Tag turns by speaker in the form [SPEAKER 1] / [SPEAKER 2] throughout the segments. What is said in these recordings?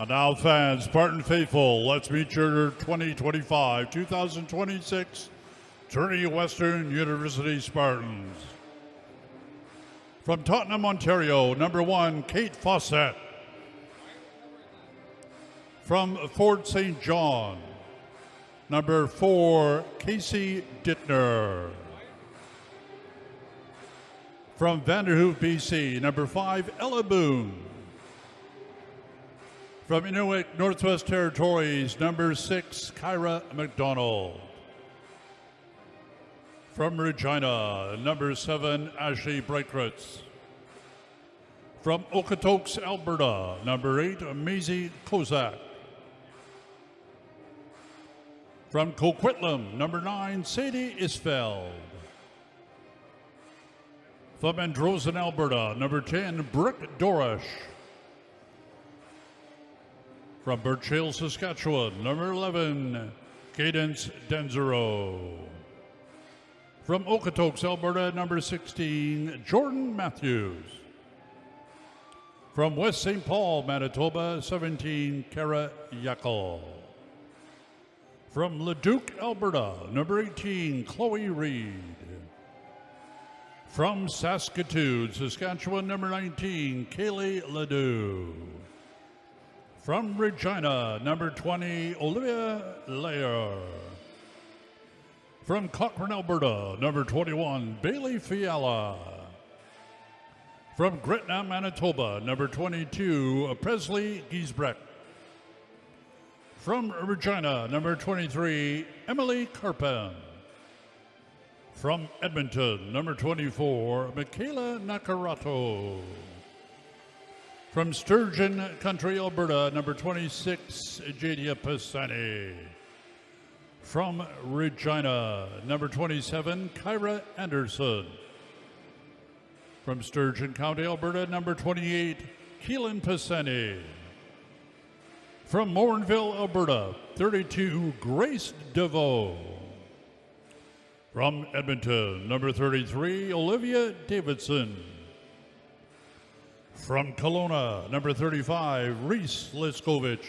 [SPEAKER 1] And now, fans, Spartan faithful, let's meet your 2025-2026 Trinity Western University Spartans. From Tottenham, Ontario, number 1, Kate Fawcett. From Fort St. John, number 4, Casey Dittner. From Vanderhoof, BC, number 5, Ella Boone. From Inuit, Northwest Territories, number 6, Kyra McDonald. From Regina, number 7, Ashley Breitkritz. From Okotoks, Alberta, number 8, Maisie Kozak. From Coquitlam, number 9, Sadie Isfeld. From Androsen, Alberta, number 10, Brooke Dorish. From Birch Hill, Saskatchewan, number 11, Cadence Denzero. From Okotoks, Alberta, number 16, Jordan Matthews. From West St. Paul, Manitoba, 17, Kara Yackel. From Leduc, Alberta, number 18, Chloe Reed. From Saskatoon, Saskatchewan, number 19, Kaylee Ledoux. From Regina, number 20, Olivia Layer. From Cochrane, Alberta, number 21, Bailey Fiala. From Gretna, Manitoba, number 22, Presley Giesbrecht. From Regina, number 23, Emily Carpen. From Edmonton, number 24, Michaela Nakarato. From Sturgeon Country, Alberta, number 26, Jadia Pisani. From Regina, number 27, Kyra Anderson. From Sturgeon County, Alberta, number 28, Keelan Pisani. From Morinville, Alberta, 32, Grace DeVoe. From Edmonton, number 33, Olivia Davidson. From Kelowna, number 35, Reese Liskovich.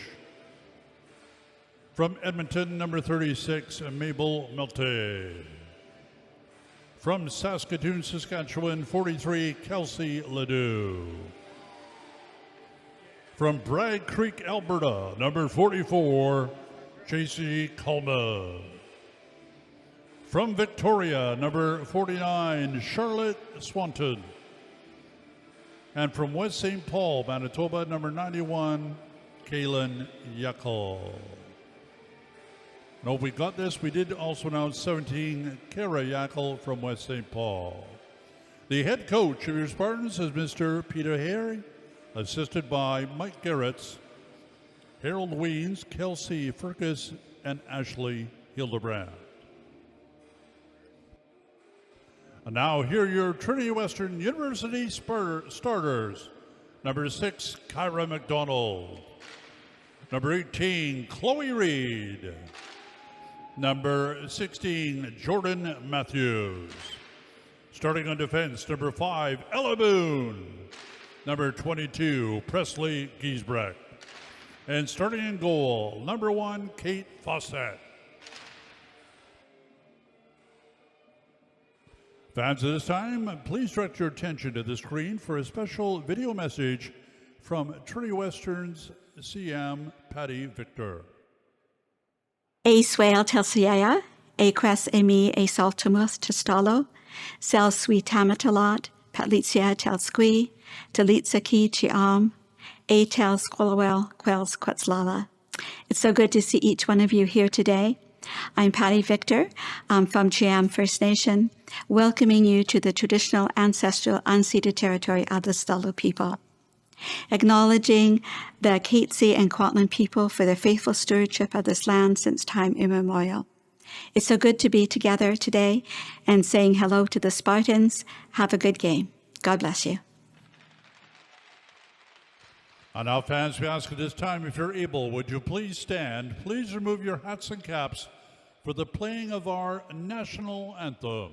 [SPEAKER 1] From Edmonton, number 36, Mabel Melte. From Saskatoon, Saskatchewan, 43, Kelsey Ledoux. From Bragg Creek, Alberta, number 44, J.C. Coleman. From Victoria, number 49, Charlotte Swanton. And from West St. Paul, Manitoba, number 91, Kaylin Yackel. No, we got this. We did also announce 17, Kara Yackel from West St. Paul. The head coach of your Spartans is Mr. Peter Harry, assisted by Mike Garretts, Harold Weens, Kelsey Furcus, and Ashley Hildebrand. And now here are your Trinity Western University starters. Number 6, Kyra McDonald. Number 18, Chloe Reed. Number 16, Jordan Matthews. Starting on defense, number 5, Ella Boone. Number 22, Presley Giesbrecht. And starting in goal, number 1, Kate Fawcett. Fans, at this time, please direct your attention to the screen for a special video message from Trinity Western's CM Patty Victor.
[SPEAKER 2] A swale telsiea, a quas emi a saltumus testalo, sel sui tamatalot, patlitia tel squi, telitsa ki chiam, a tel squalwell, quels quetzlala. It's so good to see each one of you here today. I'm Patty Victor from Chiam First Nation, welcoming you to the traditional ancestral unceded territory of the Stalo people. Acknowledging the Katzie and Kwantlen people for their faithful stewardship of this land since time immemorial. It's so good to be together today and saying hello to the Spartans. Have a good game. God bless you.
[SPEAKER 1] And now, fans, we ask at this time, if you're able, would you please stand? Please remove your hats and caps for the playing of our national anthem.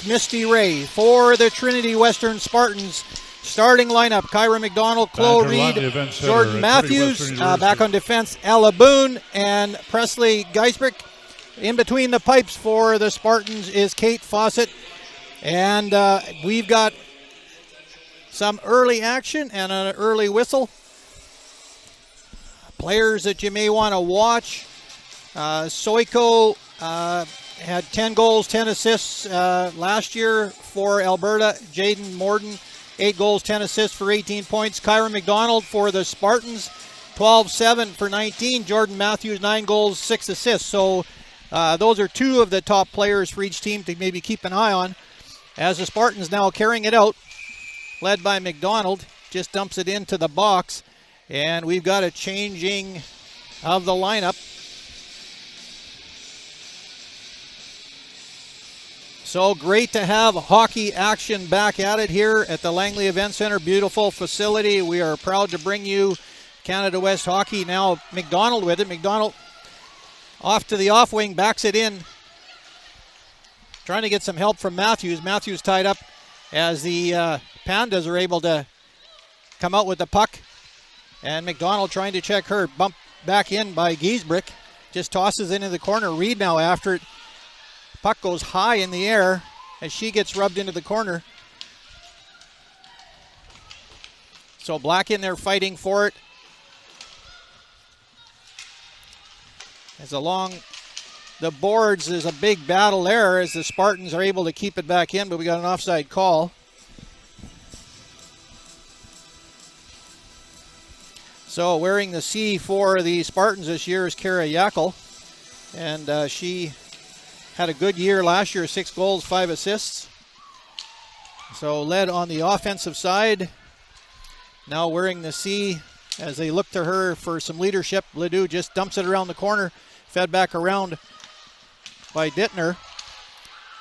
[SPEAKER 3] Misty Ray. For the Trinity Western Spartans, starting lineup, Kyra McDonald, Chloe Reed, Jordan Matthews. Back on defense, Ella Boone and Presley Geisbrick. In between the pipes for the Spartans is Kate Fawcett. And we've got some early action and an early whistle. Players that you may want to watch. Soiko had 10 goals, 10 assists last year for Alberta. Jaden Morden, 8 goals, 10 assists for 18 points. Kyra McDonald for the Spartans, 12-7 for 19. Jordan Matthews, 9 goals, 6 assists. So those are two of the top players for each team to maybe keep an eye on. As the Spartans now carrying it out, led by McDonald, just dumps it into the box. And we've got a changing of the lineup. So great to have hockey action back at it here at the Langley Events Centre. Beautiful facility. We are proud to bring you Canada West hockey. Now McDonald with it. McDonald off to the off wing, backs it in. Trying to get some help from Matthews. Matthews tied up as the Pandas are able to come out with the puck. And McDonald trying to check her. Bump back in by Giesbrick. Just tosses into the corner. Reed now after it. Puck goes high in the air as she gets rubbed into the corner. So Black in there fighting for it. As along the boards, there's a big battle there as the Spartans are able to keep it back in, but we got an offside call. So wearing the C for the Spartans this year is Kara Yackel. And she had a good year last year, 6 goals, 5 assists. So led on the offensive side. Now wearing the C as they look to her for some leadership. Ledoux just dumps it around the corner. Fed back around by Dittner.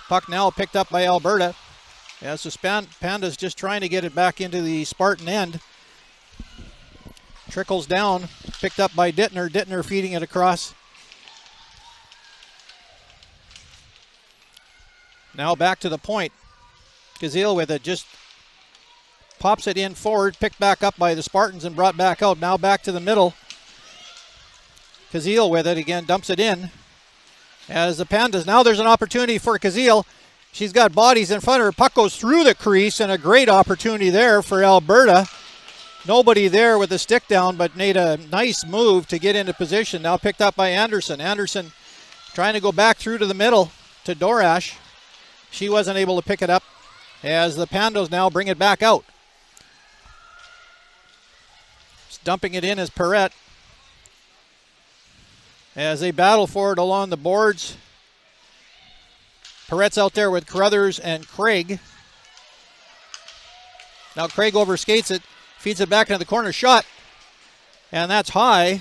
[SPEAKER 3] Puck now picked up by Alberta. As the Pandas just trying to get it back into the Spartan end. Trickles down, picked up by Dittner. Dittner feeding it across. Now back to the point. Kazil with it, just pops it in forward, picked back up by the Spartans and brought back out. Now back to the middle. Kazil with it again, dumps it in. As the Pandas, now there's an opportunity for Kazil. She's got bodies in front of her. Puck goes through the crease and a great opportunity there for Alberta. Nobody there with the stick down, but made a nice move to get into position. Now picked up by Anderson. Anderson trying to go back through to the middle to Dorash. She wasn't able to pick it up as the Pandas now bring it back out. Just dumping it in as Perrette. As they battle for it along the boards. Perrette's out there with Carruthers and Craig. Now Craig overskates it. Feeds it back into the corner, shot, and that's high.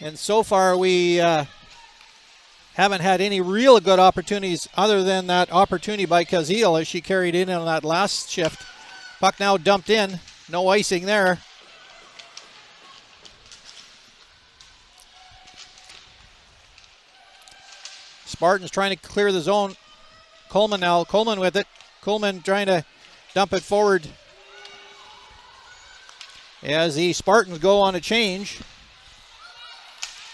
[SPEAKER 3] And so far we haven't had any real good opportunities other than that opportunity by Kazil as she carried in on that last shift. Puck now dumped in, no icing there. Spartans trying to clear the zone. Coleman now, Coleman with it. Coleman trying to dump it forward. As the Spartans go on a change.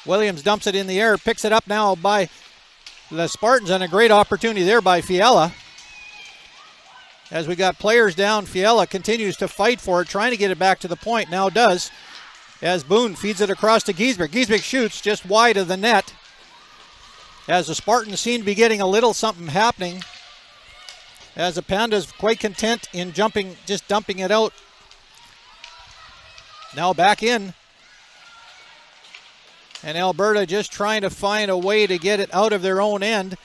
[SPEAKER 3] Williams dumps it in the air, picks it up now by the Spartans, and a great opportunity there by Fiala. As we got players down, Fiala continues to fight for it, trying to get it back to the point, now does. As Boone feeds it across to Giesbrick. Giesbrick shoots just wide of the net. As the Spartans seem to be getting a little something happening. As the Pandas quite content in just dumping it out. Now back in. And Alberta just trying to find a way to get it out of their own end.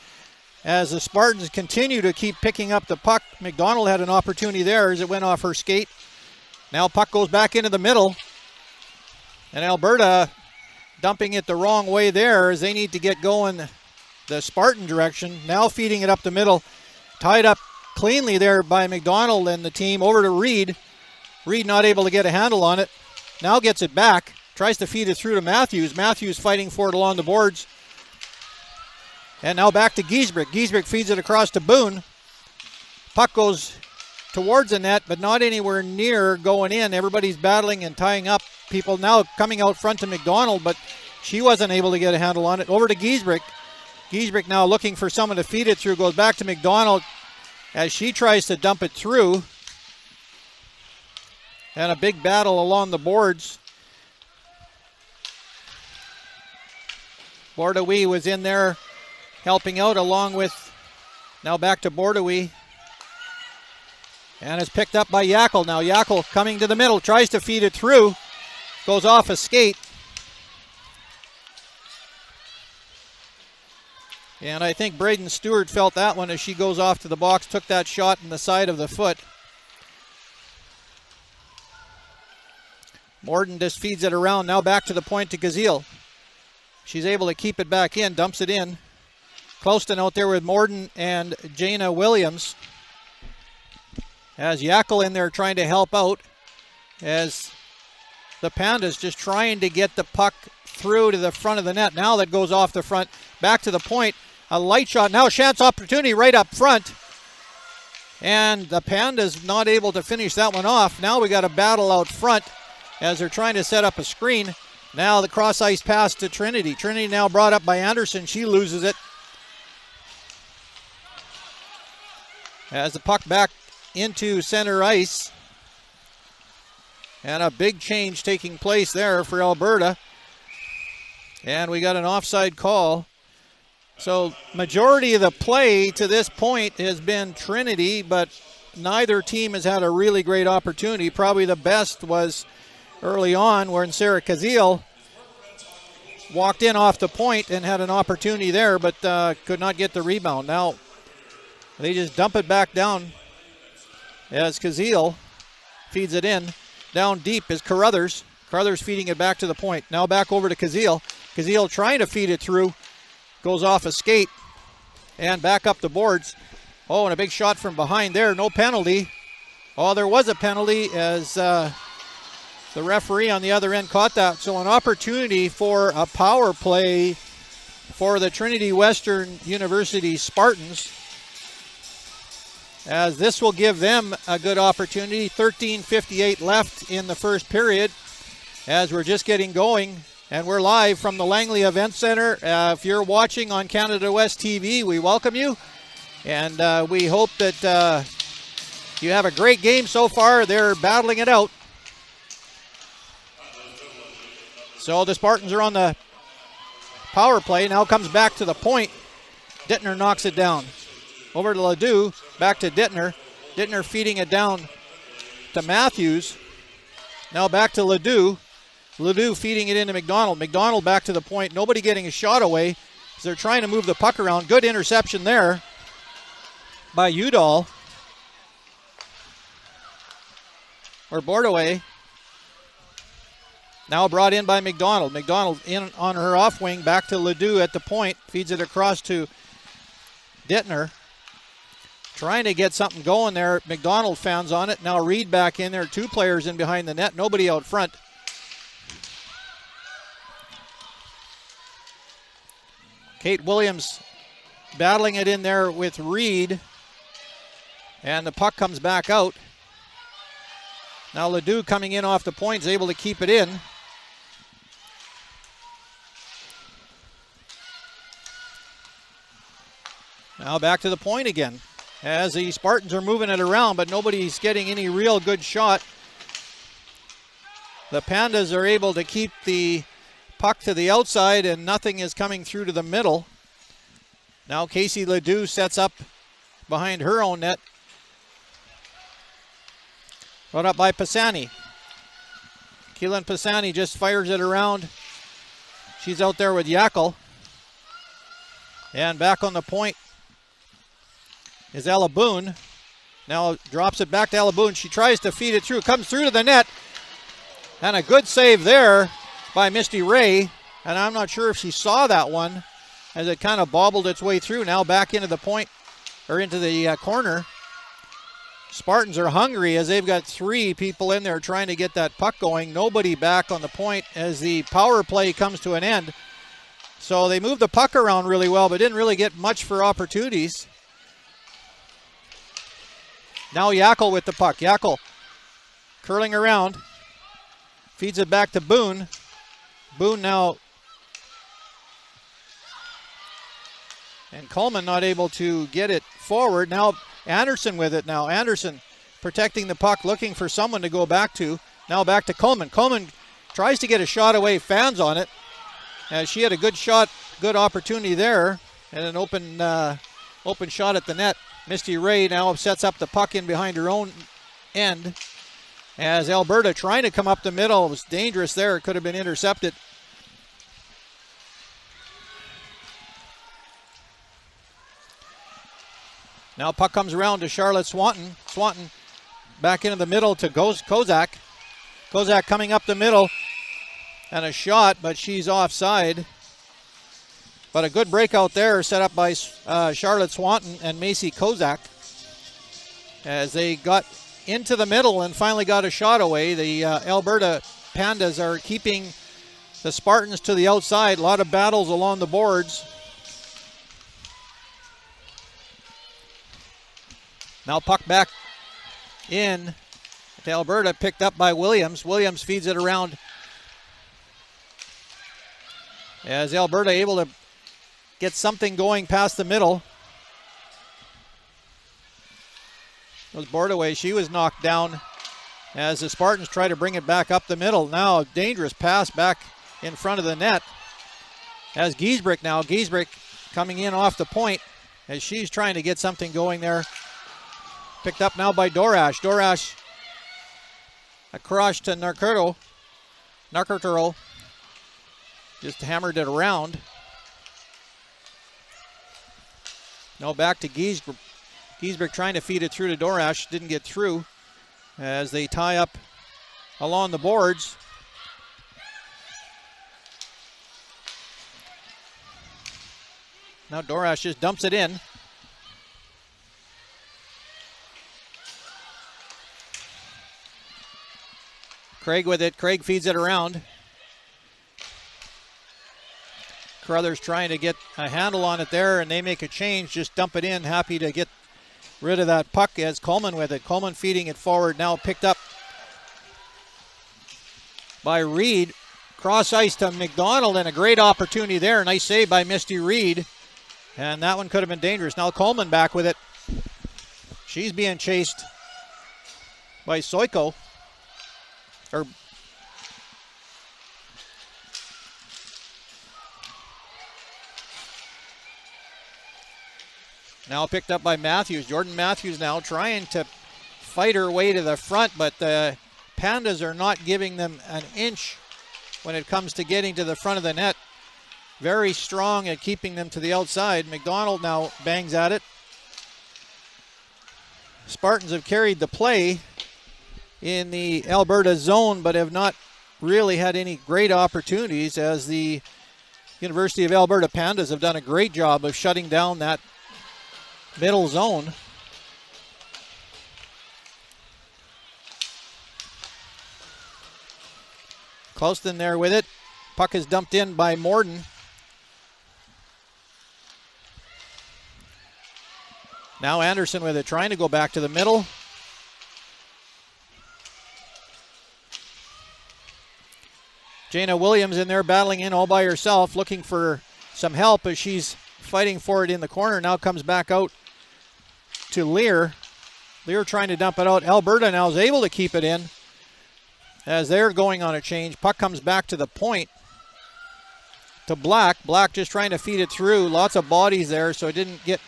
[SPEAKER 3] As the Spartans continue to keep picking up the puck. McDonald had an opportunity there as it went off her skate. Now puck goes back into the middle. And Alberta dumping it the wrong way there as they need to get going the Spartan direction. Now feeding it up the middle. Tied up cleanly there by McDonald and the team over to Reed. Reed not able to get a handle on it. Now gets it back. Tries to feed it through to Matthews. Matthews fighting for it along the boards. And now back to Giesbrick. Giesbrick feeds it across to Boone. Puck goes towards the net, but not anywhere near going in. Everybody's battling and tying up. People now coming out front to McDonald, but she wasn't able to get a handle on it. Over to Giesbrick. Giesbrick now looking for someone to feed it through. Goes back to McDonald as she tries to dump it through. And a big battle along the boards. Bordeaux was in there helping out along with, now back to Bordeaux. And it's picked up by Yackel. Now Yackel coming to the middle, tries to feed it through. Goes off a skate. And I think Braden Stewart felt that one as she goes off to the box, took that shot in the side of the foot. Morden just feeds it around, now back to the point to Gazile. She's able to keep it back in, dumps it in. Closton out there with Morden and Jana Williams. As Yackel in there trying to help out. As the Pandas just trying to get the puck through to the front of the net. Now that goes off the front, back to the point. A light shot, now chance opportunity right up front. And the Pandas not able to finish that one off. Now we got a battle out front as they're trying to set up a screen. Now the cross ice pass to Trinity. Trinity now brought up by Anderson. She loses it. As the puck back into center ice. And a big change taking place there for Alberta. And we got an offside call. So majority of the play to this point has been Trinity, but neither team has had a really great opportunity. Probably the best was early on when Sarah Kazil walked in off the point and had an opportunity there, but could not get the rebound. Now they just dump it back down as Kazil feeds it in. Down deep is Carruthers. Carruthers feeding it back to the point. Now back over to Kazil. Kazil trying to feed it through. Goes off a skate and back up the boards. Oh, and a big shot from behind there. No penalty. Oh, there was a penalty as the referee on the other end caught that. So an opportunity for a power play for the Trinity Western University Spartans, as this will give them a good opportunity. 13:58 left in the first period as we're just getting going. And we're live from the Langley Events Centre. If you're watching on Canada West TV, we welcome you. And we hope that you have a great game so far. They're battling it out. So the Spartans are on the power play. Now comes back to the point. Dittner knocks it down. Over to Ledoux, back to Dittner. Dittner feeding it down to Matthews. Now back to Ledoux. Ledoux feeding it into McDonald. McDonald back to the point. Nobody getting a shot away as they're trying to move the puck around. Good interception there by Udall. Or Bordeaux. Now brought in by McDonald. McDonald in on her off wing. Back to Ledoux at the point. Feeds it across to Dittner. Trying to get something going there. McDonald fans on it. Now Reed back in there. Two players in behind the net. Nobody out front. Kate Williams battling it in there with Reed. And the puck comes back out. Now Ledoux coming in off the point is able to keep it in. Now back to the point again. As the Spartans are moving it around, but nobody's getting any real good shot. The Pandas are able to keep the puck to the outside and nothing is coming through to the middle. Now Casey Ledoux sets up behind her own net. Brought up by Pisani. Keelan Pisani just fires it around. She's out there with Yackel. And back on the point is Ella Boone. Now drops it back to Ella Boone. She tries to feed it through. Comes through to the net. And a good save there by Misty Ray, and I'm not sure if she saw that one as it kind of bobbled its way through. Now back into the point, or into the corner. Spartans are hungry as they've got three people in there trying to get that puck going. Nobody back on the point as the power play comes to an end. So they moved the puck around really well, but didn't really get much for opportunities. Now Yackel with the puck. Yackel curling around. Feeds it back to Boone. Boone now. And Coleman not able to get it forward. Now Anderson with it now. Anderson protecting the puck, looking for someone to go back to. Now back to Coleman. Coleman tries to get a shot away, fans on it. She had a good shot, good opportunity there, and an open shot at the net. Misty Ray now sets up the puck in behind her own end. As Alberta trying to come up the middle, it was dangerous there. It could have been intercepted. Now puck comes around to Charlotte Swanton. Swanton back into the middle to Kozak. Kozak coming up the middle. And a shot, but she's offside. But a good breakout there set up by Charlotte Swanton and Macy Kozak. As they got into the middle and finally got a shot away. The Alberta Pandas are keeping the Spartans to the outside. A lot of battles along the boards. Now puck back in to Alberta, picked up by Williams. Williams feeds it around. As Alberta able to get something going past the middle. It was Bordaway. She was knocked down as the Spartans try to bring it back up the middle. Now a dangerous pass back in front of the net. As Giesbrick now. Giesbrick coming in off the point as she's trying to get something going there. Picked up now by Dorash. Dorash across to Narcurto. Just hammered it around. Now back to Giesbrick. Giesbrick trying to feed it through to Dorash. Didn't get through as they tie up along the boards. Now Dorash just dumps it in. Craig with it. Craig feeds it around. Carruthers trying to get a handle on it there, and they make a change. Just dump it in. Happy to get rid of that puck as Coleman with it. Coleman feeding it forward. Now picked up by Reed. Cross ice to McDonald, and a great opportunity there. Nice save by Misty Reed. And that one could have been dangerous. Now Coleman back with it. She's being chased by Soiko. Now picked up by Matthews. Jordan Matthews now trying to fight her way to the front, but the Pandas are not giving them an inch when it comes to getting to the front of the net. Very strong at keeping them to the outside. McDonald now bangs at it. Spartans have carried the play in the Alberta zone, but have not really had any great opportunities, as the University of Alberta Pandas have done a great job of shutting down that middle zone. Clouston there with it. Puck is dumped in by Morden. Now Anderson with it, trying to go back to the middle. Jana Williams in there battling in all by herself, looking for some help as she's fighting for it in the corner. Now comes back out to Lear. Lear trying to dump it out. Alberta now is able to keep it in as they're going on a change. Puck comes back to the point to Black. Black just trying to feed it through. Lots of bodies there, so it didn't get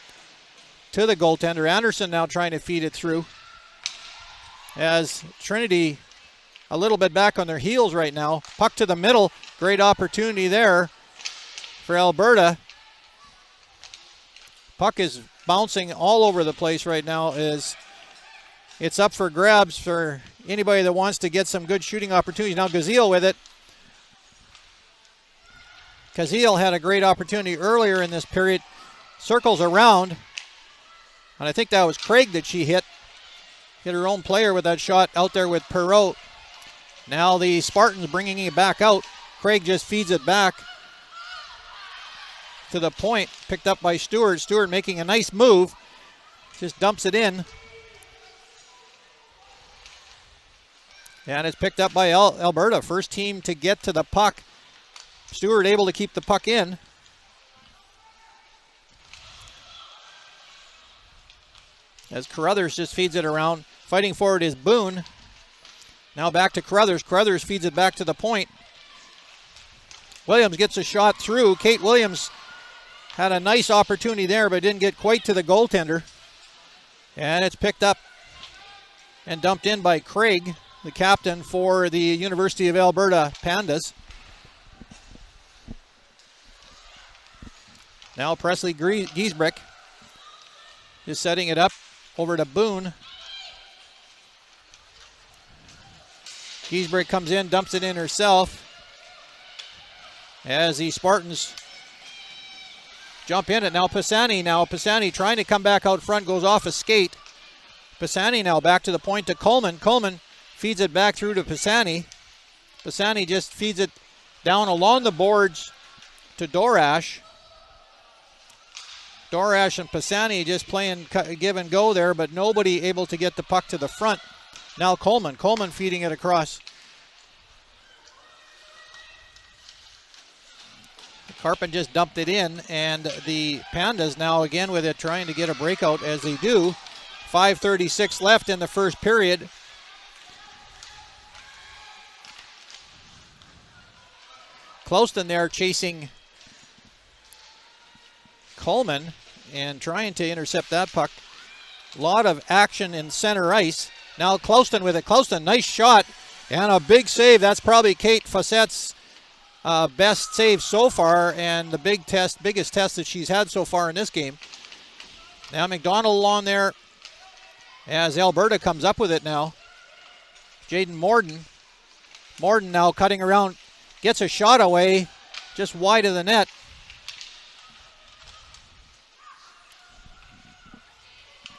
[SPEAKER 3] to the goaltender. Anderson now trying to feed it through as Trinity a little bit back on their heels right now. Puck to the middle. Great opportunity there for Alberta. Puck is bouncing all over the place right now as it's up for grabs for anybody that wants to get some good shooting opportunities. Now Gazile with it. Gazile had a great opportunity earlier in this period. Circles around. And I think that was Craig that she hit. Hit her own player with that shot out there with Perreault. Now the Spartans bringing it back out. Craig just feeds it back. to the point, picked up by Stewart. Stewart making a nice move, just dumps it in. And it's picked up by Alberta. First team to get to the puck. Stewart able to keep the puck in. As Carruthers just feeds it around. Fighting forward is Boone. Now back to Carruthers. Carruthers feeds it back to the point. Williams gets a shot through. Kate Williams had a nice opportunity there, but didn't get quite to the goaltender. And it's picked up and dumped in by Craig, the captain for the University of Alberta Pandas. Now Presley Giesbrick is setting it up over to Boone. Giesbrick comes in, dumps it in herself. As the Spartans jump in it. Now Pisani trying to come back out front, goes off a skate. Pisani now back to the point to Coleman. Coleman feeds it back through to Pisani. Pisani just feeds it down along the boards to Dorash. Dorash and Pisani just playing give and go there, but nobody able to get the puck to the front. Now Coleman feeding it across. Carpin just dumped it in, and the Pandas now again with it, trying to get a breakout as they do. 5:36 left in the first period. Closton there chasing Coleman and trying to intercept that puck. A lot of action in center ice. Now Closton with it. Closton, nice shot and a big save. That's probably Kate Fawcett's best save so far, and the biggest test that she's had so far in this game. Now McDonald along there as Alberta comes up with it now. Jaden Morden. Morden now cutting around, gets a shot away, just wide of the net.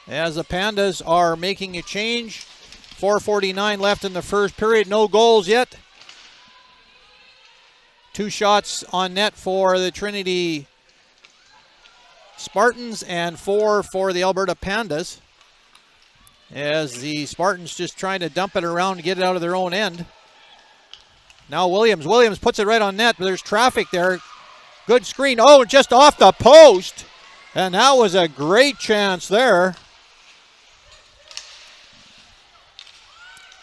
[SPEAKER 3] As the Pandas are making a change. 4:49 left in the first period, no goals yet. 2 shots on net for the Trinity Spartans and 4 for the Alberta Pandas. As the Spartans just trying to dump it around to get it out of their own end. Now Williams. Williams puts it right on net, but there's traffic there. Good screen. Oh, just off the post. And that was a great chance there.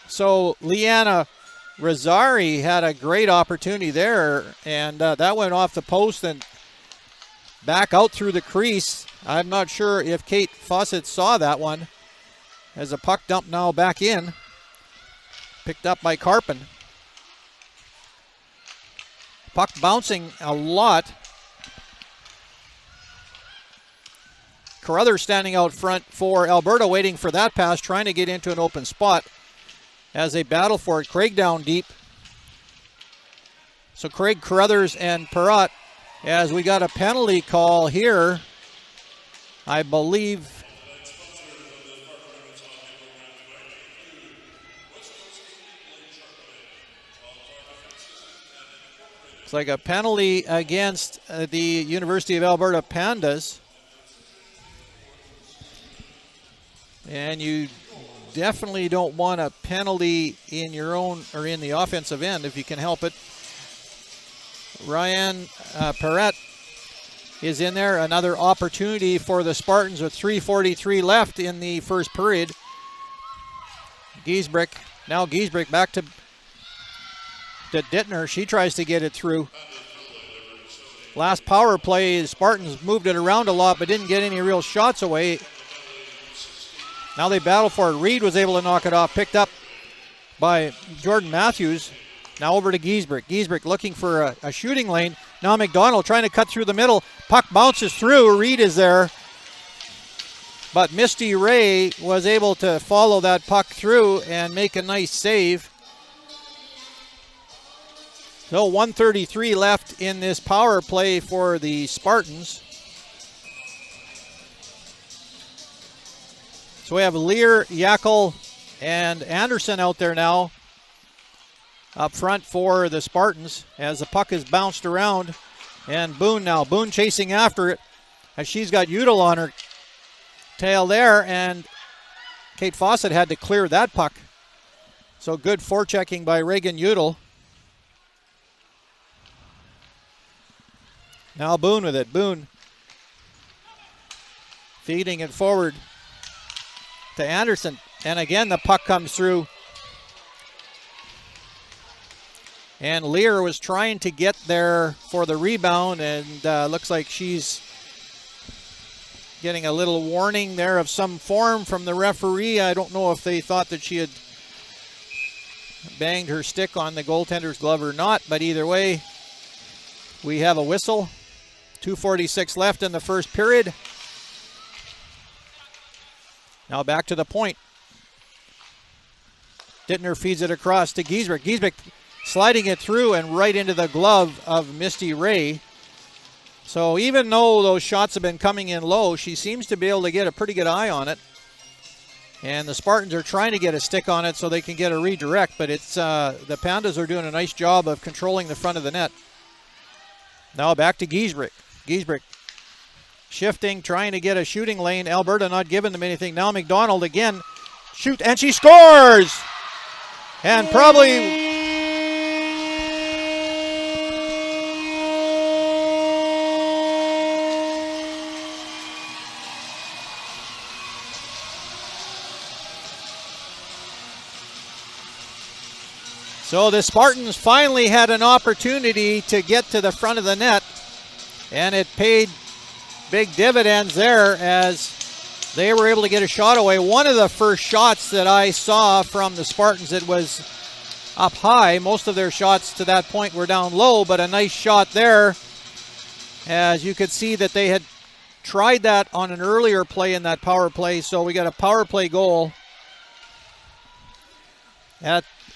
[SPEAKER 3] So Leanna Rosari had a great opportunity there, and that went off the post and back out through the crease. I'm not sure if Kate Fawcett saw that one, as a puck dump now back in. Picked up by Carpin. Puck bouncing a lot. Carruthers standing out front for Alberta, waiting for that pass, trying to get into an open spot as they battle for it. Craig down deep. So Craig, Carruthers, and Perrott, as we got a penalty call here, I believe. It's like a penalty against the University of Alberta Pandas. And you definitely don't want a penalty in your own or in the offensive end if you can help it. Ryan Perrett is in there. Another opportunity for the Spartans with 3:43 left in the first period. Giesbrick. Now Giesbrick back to Dittner. She tries to get it through. Last power play, the Spartans moved it around a lot but didn't get any real shots away. Now they battle for it. Reed was able to knock it off. Picked up by Jordan Matthews. Now over to Giesbrick. Giesbrick looking for a shooting lane. Now McDonald trying to cut through the middle. Puck bounces through. Reed is there. But Misty Ray was able to follow that puck through and make a nice save. So 1:33 left in this power play for the Spartans. So we have Lear, Yackel, and Anderson out there now up front for the Spartans as the puck is bounced around. And Boone now. Boone chasing after it as she's got Udall on her tail there, and Kate Fawcett had to clear that puck. So good forechecking by Reagan Udall. Now Boone with it. Boone feeding it forward to Anderson. And again, the puck comes through. And Lear was trying to get there for the rebound, and looks like she's getting a little warning there of some form from the referee. I don't know if they thought that she had banged her stick on the goaltender's glove or not, but either way, we have a whistle. 2:46 left in the first period. Now back to the point. Dittner feeds it across to Giesbrecht. Giesbrecht sliding it through and right into the glove of Misty Ray. So even though those shots have been coming in low, she seems to be able to get a pretty good eye on it. And the Spartans are trying to get a stick on it so they can get a redirect, but it's the Pandas are doing a nice job of controlling the front of the net. Now back to Giesbrecht. Giesbrecht shifting, trying to get a shooting lane. Alberta not giving them anything. Now McDonald again. Shoot, and she scores! And probably... So the Spartans finally had an opportunity to get to the front of the net, and it paid big dividends there as they were able to get a shot away. One of the first shots that I saw from the Spartans, it was up high. Most of their shots to that point were down low, but a nice shot there, as you could see that they had tried that on an earlier play in that power play. So we got a power play goal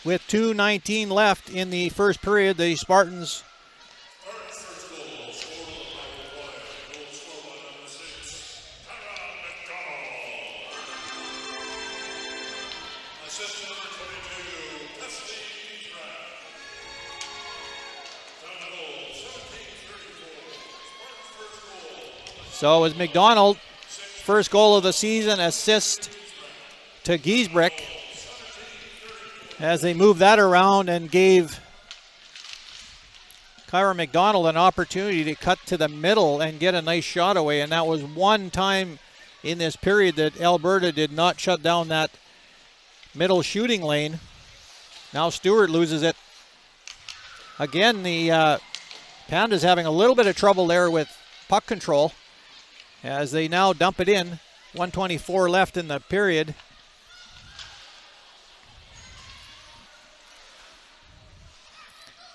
[SPEAKER 3] with 2:19 left in the first period. The Spartans So it was McDonald, first goal of the season, assist to Giesbrecht as they moved that around and gave Kyra McDonald an opportunity to cut to the middle and get a nice shot away. And that was one time in this period that Alberta did not shut down that middle shooting lane. Now Stewart loses it. Again, the Pandas having a little bit of trouble there with puck control as they now dump it in. 1:24 left in the period.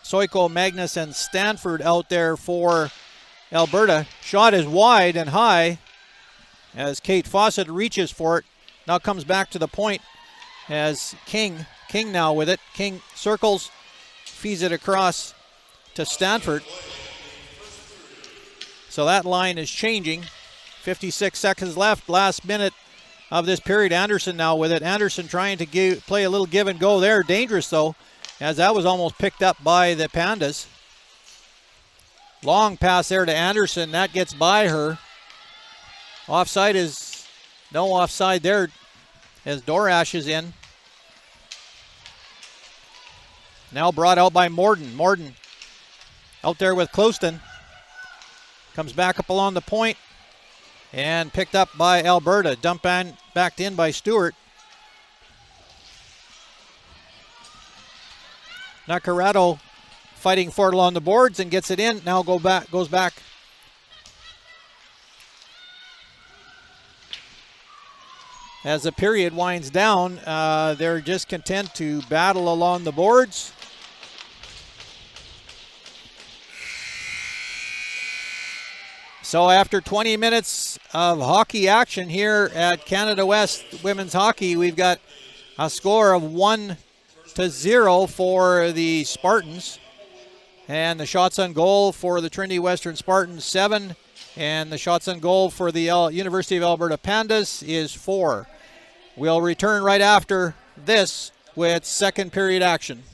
[SPEAKER 3] Soiko, Magnus, and Stanford out there for Alberta. Shot is wide and high as Kate Fawcett reaches for it. Now comes back to the point as King now with it. King circles, feeds it across to Stanford. So that line is changing. 56 seconds left, last minute of this period. Anderson now with it. Anderson trying to play a little give and go there. Dangerous though, as that was almost picked up by the Pandas. Long pass there to Anderson. That gets by her. Offside is no offside there as Dorash is in. Now brought out by Morden. Morden out there with Closton. Comes back up along the point and picked up by Alberta. Dump backed in by Stewart. Nacarado fighting for it along the boards and gets it in. Now goes back. As the period winds down, they're just content to battle along the boards. So after 20 minutes of hockey action here at Canada West Women's Hockey, we've got a score of 1-0 for the Spartans. And the shots on goal for the Trinity Western Spartans, 7. And the shots on goal for the University of Alberta Pandas is 4. We'll return right after this with second period action.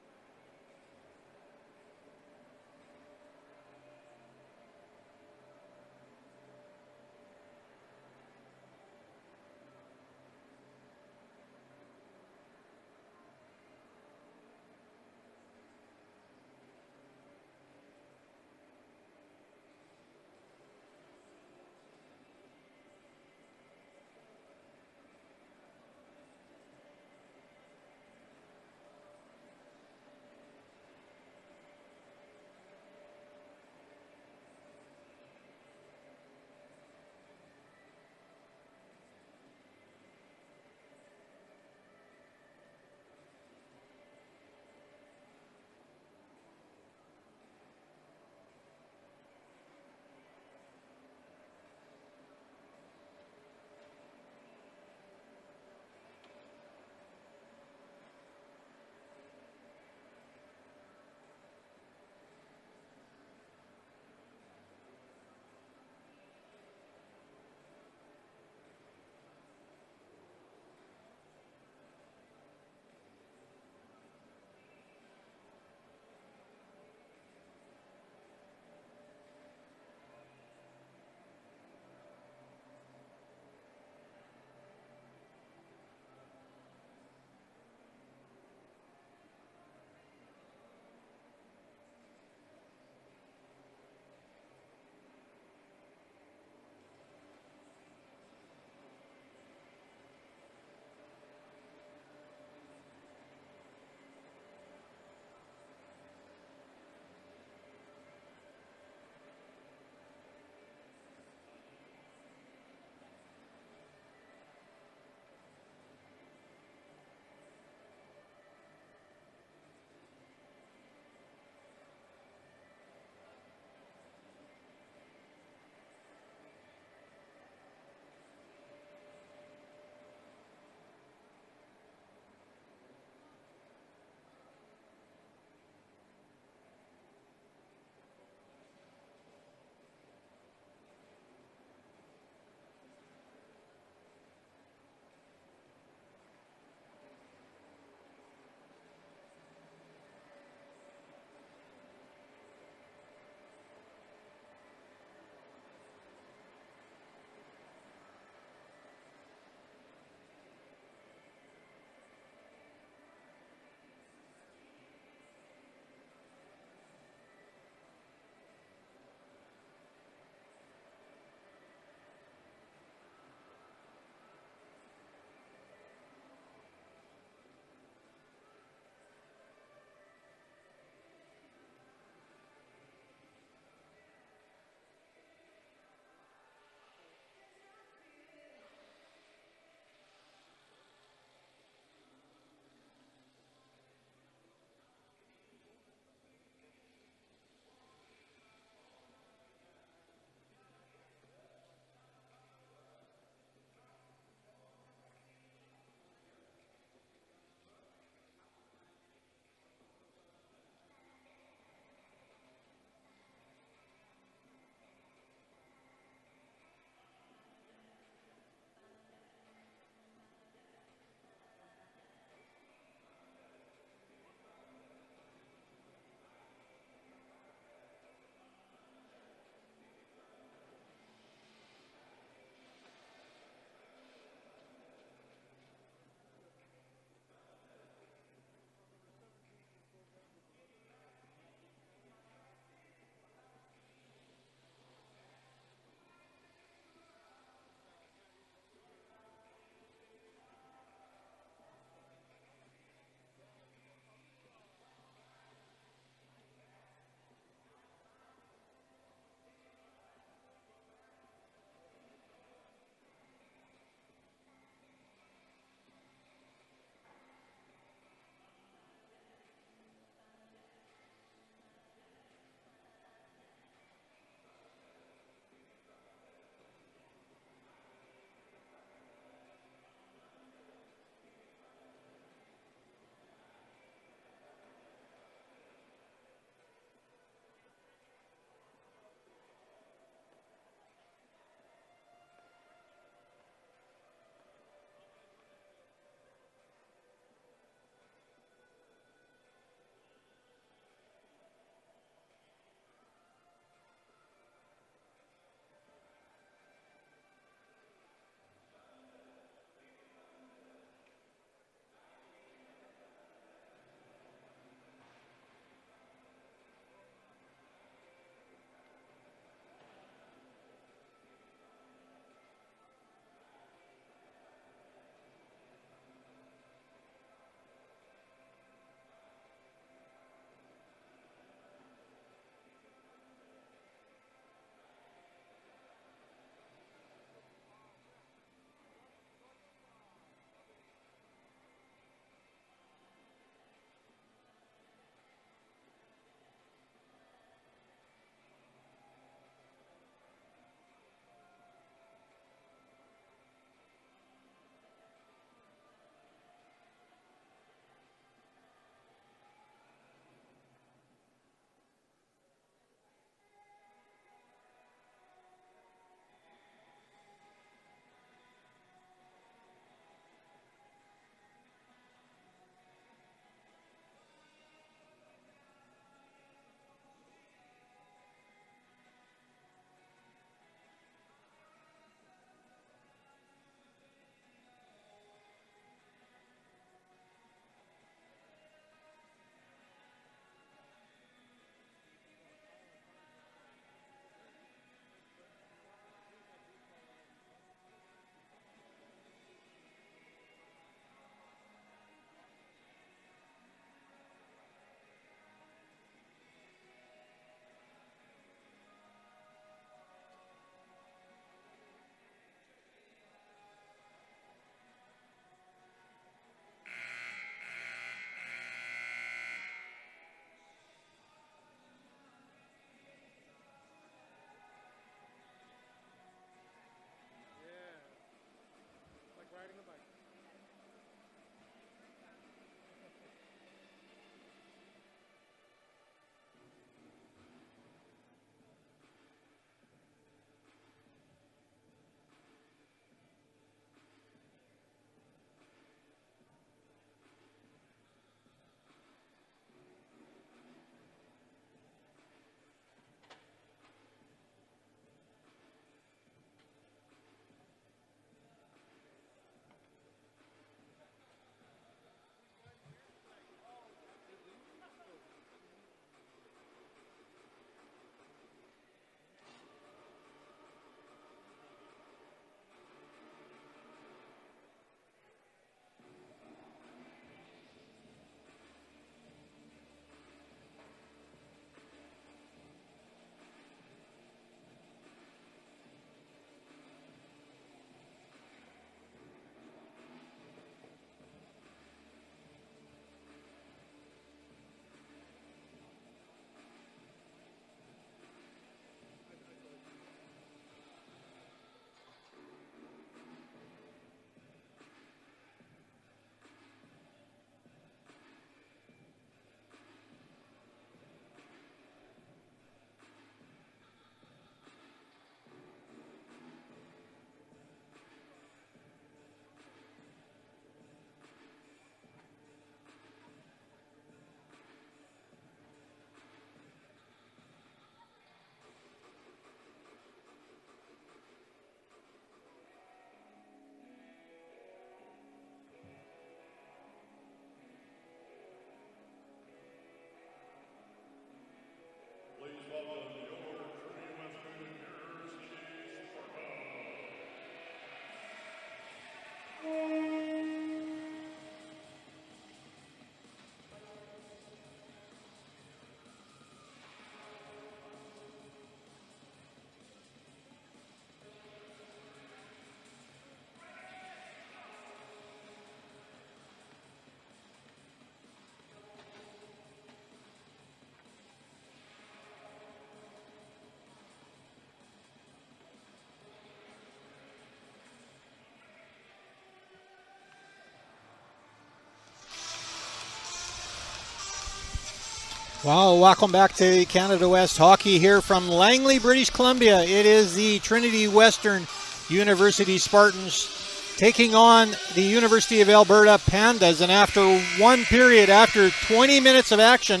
[SPEAKER 3] Well, welcome back to Canada West Hockey here from Langley, British Columbia. It is the Trinity Western University Spartans taking on the University of Alberta Pandas. And after one period, after 20 minutes of action,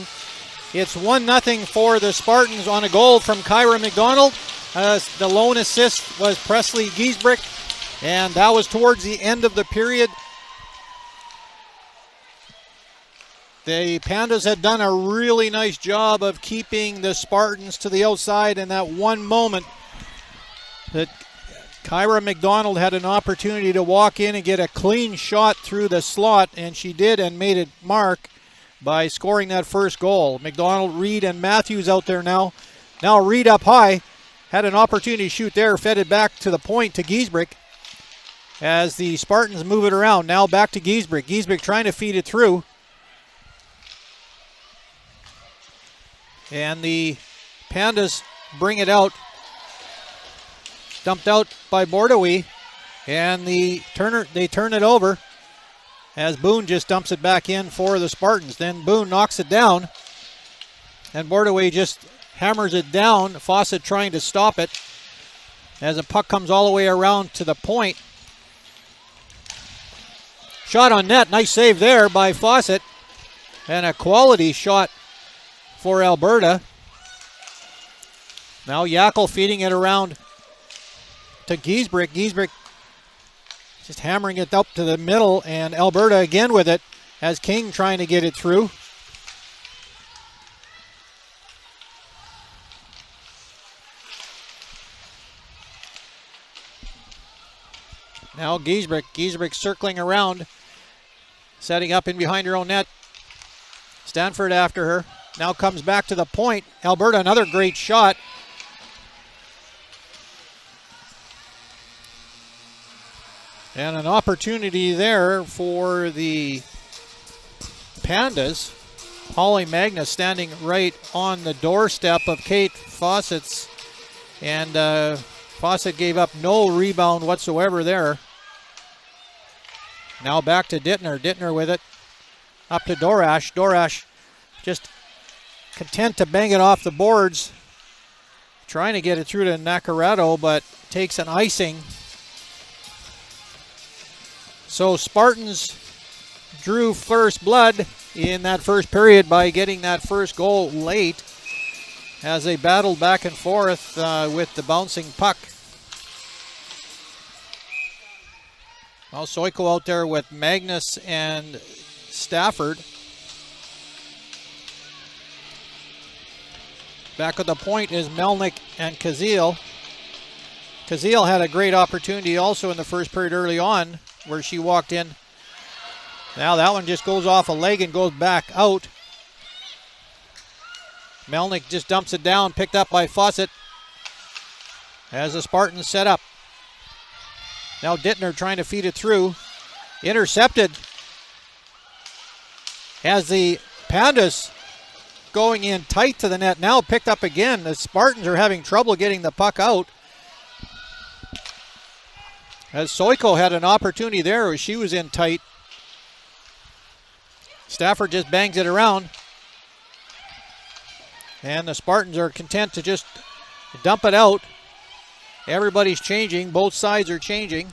[SPEAKER 3] it's 1-0 for the Spartans on a goal from Kyra McDonald. The lone assist was Presley Giesbrick, and that was towards the end of the period. The Pandas had done a really nice job of keeping the Spartans to the outside, and that one moment that Kyra McDonald had an opportunity to walk in and get a clean shot through the slot, and she did and made it mark by scoring that first goal. McDonald, Reed, and Matthews out there now. Now Reed up high, had an opportunity to shoot there, fed it back to the point to Giesbrick as the Spartans move it around. Now back to Giesbrick. Giesbrick trying to feed it through. And the Pandas bring it out. Dumped out by Bordeaux. And they turn it over as Boone just dumps it back in for the Spartans. Then Boone knocks it down. And Bordeaux just hammers it down. Fawcett trying to stop it as the puck comes all the way around to the point. Shot on net. Nice save there by Fawcett. And a quality shot for Alberta. Now Yackel feeding it around to Giesbrick. Giesbrick just hammering it up to the middle, and Alberta again with it as King trying to get it through. Now Giesbrick. Giesbrick circling around, setting up in behind her own net. Stanford after her. Now comes back to the point. Alberta, another great shot. And an opportunity there for the Pandas. Holly Magnus standing right on the doorstep of Kate Fawcett's. And Fawcett gave up no rebound whatsoever there. Now back to Dittner. Dittner with it. Up to Dorash. Dorash just content to bang it off the boards. Trying to get it through to Nacarado, but takes an icing. So Spartans drew first blood in that first period by getting that first goal late as they battled back and forth with the bouncing puck. Well, Soiko out there with Magnus and Stafford. Back at the point is Melnick and Kazil. Kazil had a great opportunity also in the first period early on where she walked in. Now that one just goes off a leg and goes back out. Melnick just dumps it down, picked up by Fawcett as the Spartans set up. Now Dittner trying to feed it through. Intercepted as the Pandas going in tight to the net. Now picked up again. The Spartans are having trouble getting the puck out. As Soiko had an opportunity there where she was in tight. Stafford just bangs it around. And the Spartans are content to just dump it out. Everybody's changing. Both sides are changing.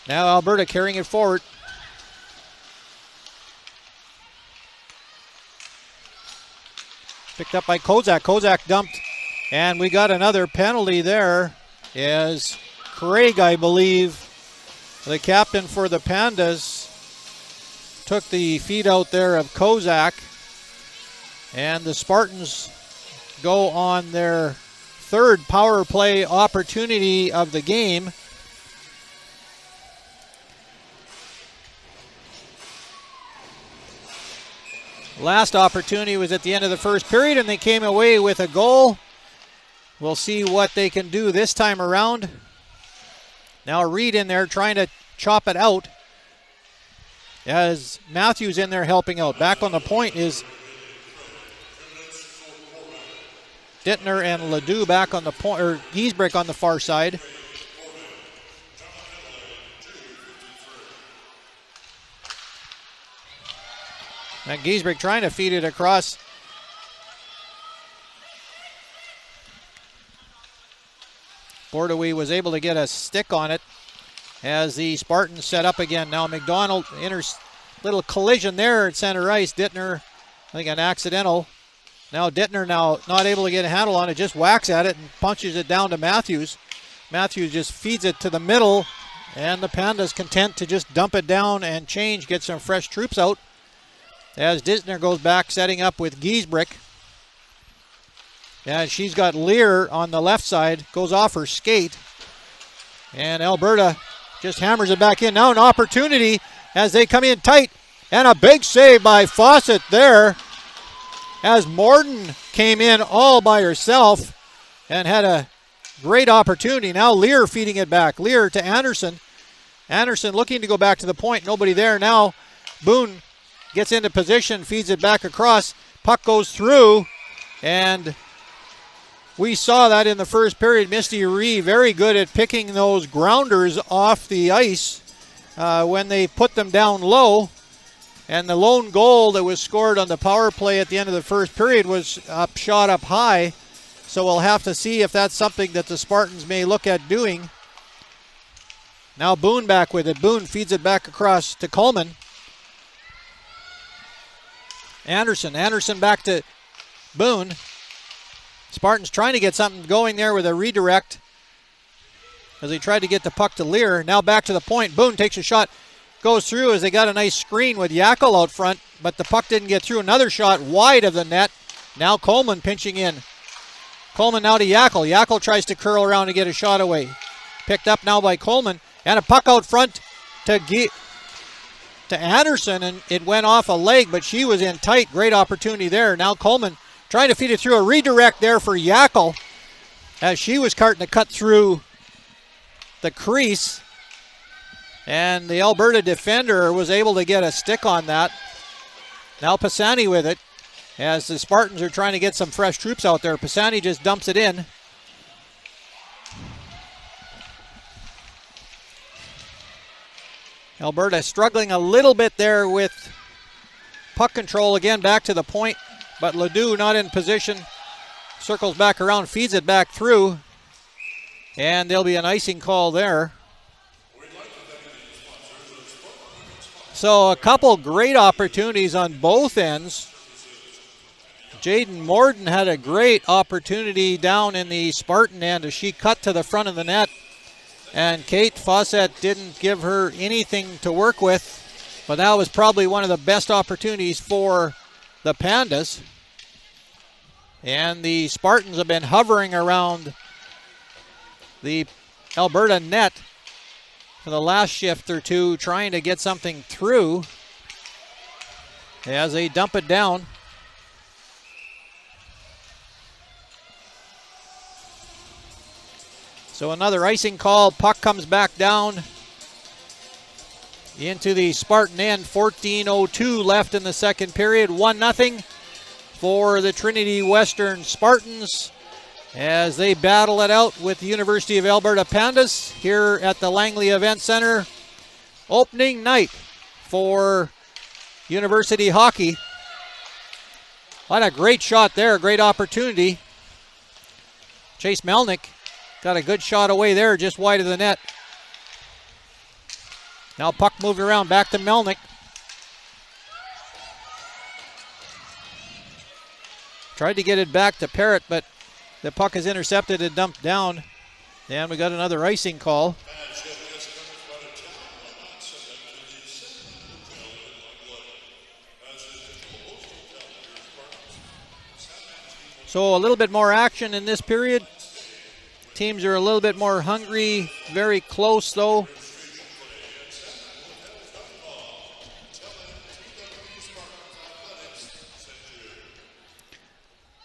[SPEAKER 3] Now Alberta carrying it forward. Picked up by Kozak. Kozak dumped. And we got another penalty there as Craig, I believe, the captain for the Pandas, took the feed out there of Kozak. And the Spartans go on their third power play opportunity of the game. Last opportunity was at the end of the first period, and they came away with a goal. We'll see what they can do this time around. Now Reed in there trying to chop it out as Matthews in there helping out. Back on the point is Dittner and Ledoux back on the point, or Giesbrick on the far side. And Giesbrecht trying to feed it across. Bordewey was able to get a stick on it as the Spartans set up again. Now McDonald, little collision there at center ice. Dittner, I think an accidental. Now Dittner now not able to get a handle on it, just whacks at it and punches it down to Matthews. Matthews just feeds it to the middle, and the Pandas content to just dump it down and change, get some fresh troops out. As Dittner goes back, setting up with Giesbrecht. And she's got Lear on the left side, goes off her skate. And Alberta just hammers it back in. Now an opportunity as they come in tight. And a big save by Fawcett there. As Morden came in all by herself and had a great opportunity. Now Lear feeding it back. Lear to Anderson. Anderson looking to go back to the point. Nobody there. Now Boone gets into position, feeds it back across. Puck goes through. And we saw that in the first period. Misty Ree very good at picking those grounders off the ice when they put them down low. And the lone goal that was scored on the power play at the end of the first period was shot up high. So we'll have to see if that's something that the Spartans may look at doing. Now Boone back with it. Boone feeds it back across to Coleman. Anderson back to Boone. Spartans trying to get something going there with a redirect as they tried to get the puck to Lear. Now back to the point. Boone takes a shot. Goes through as they got a nice screen with Yackel out front, but the puck didn't get through. Another shot wide of the net. Now Coleman pinching in. Coleman now to Yackel. Yackel tries to curl around to get a shot away. Picked up now by Coleman. And a puck out front to Anderson, and it went off a leg, but she was in tight. Great opportunity there. Now Coleman trying to feed it through. A redirect there for Yackel as she was starting to cut through the crease. And the Alberta defender was able to get a stick on that. Now Pisani with it as the Spartans are trying to get some fresh troops out there. Pisani just dumps it in. Alberta struggling a little bit there with puck control. Again, back to the point, but Ledoux not in position. Circles back around, feeds it back through, and there'll be an icing call there. So a couple great opportunities on both ends. Jaden Morden had a great opportunity down in the Spartan end as she cut to the front of the net. And Kate Fawcett didn't give her anything to work with. But that was probably one of the best opportunities for the Pandas. And the Spartans have been hovering around the Alberta net for the last shift or two, trying to get something through as they dump it down. So another icing call. Puck comes back down into the Spartan end. 14:02 left in the second period. 1-0 for the Trinity Western Spartans as they battle it out with the University of Alberta Pandas here at the Langley Events Centre. Opening night for University hockey. What a great shot there, great opportunity. Chase Melnick got a good shot away there, just wide of the net. Now puck moved around, back to Melnick. Tried to get it back to Parrott, but the puck is intercepted and dumped down. And we got another icing call. So a little bit more action in this period. Teams are a little bit more hungry, very close though.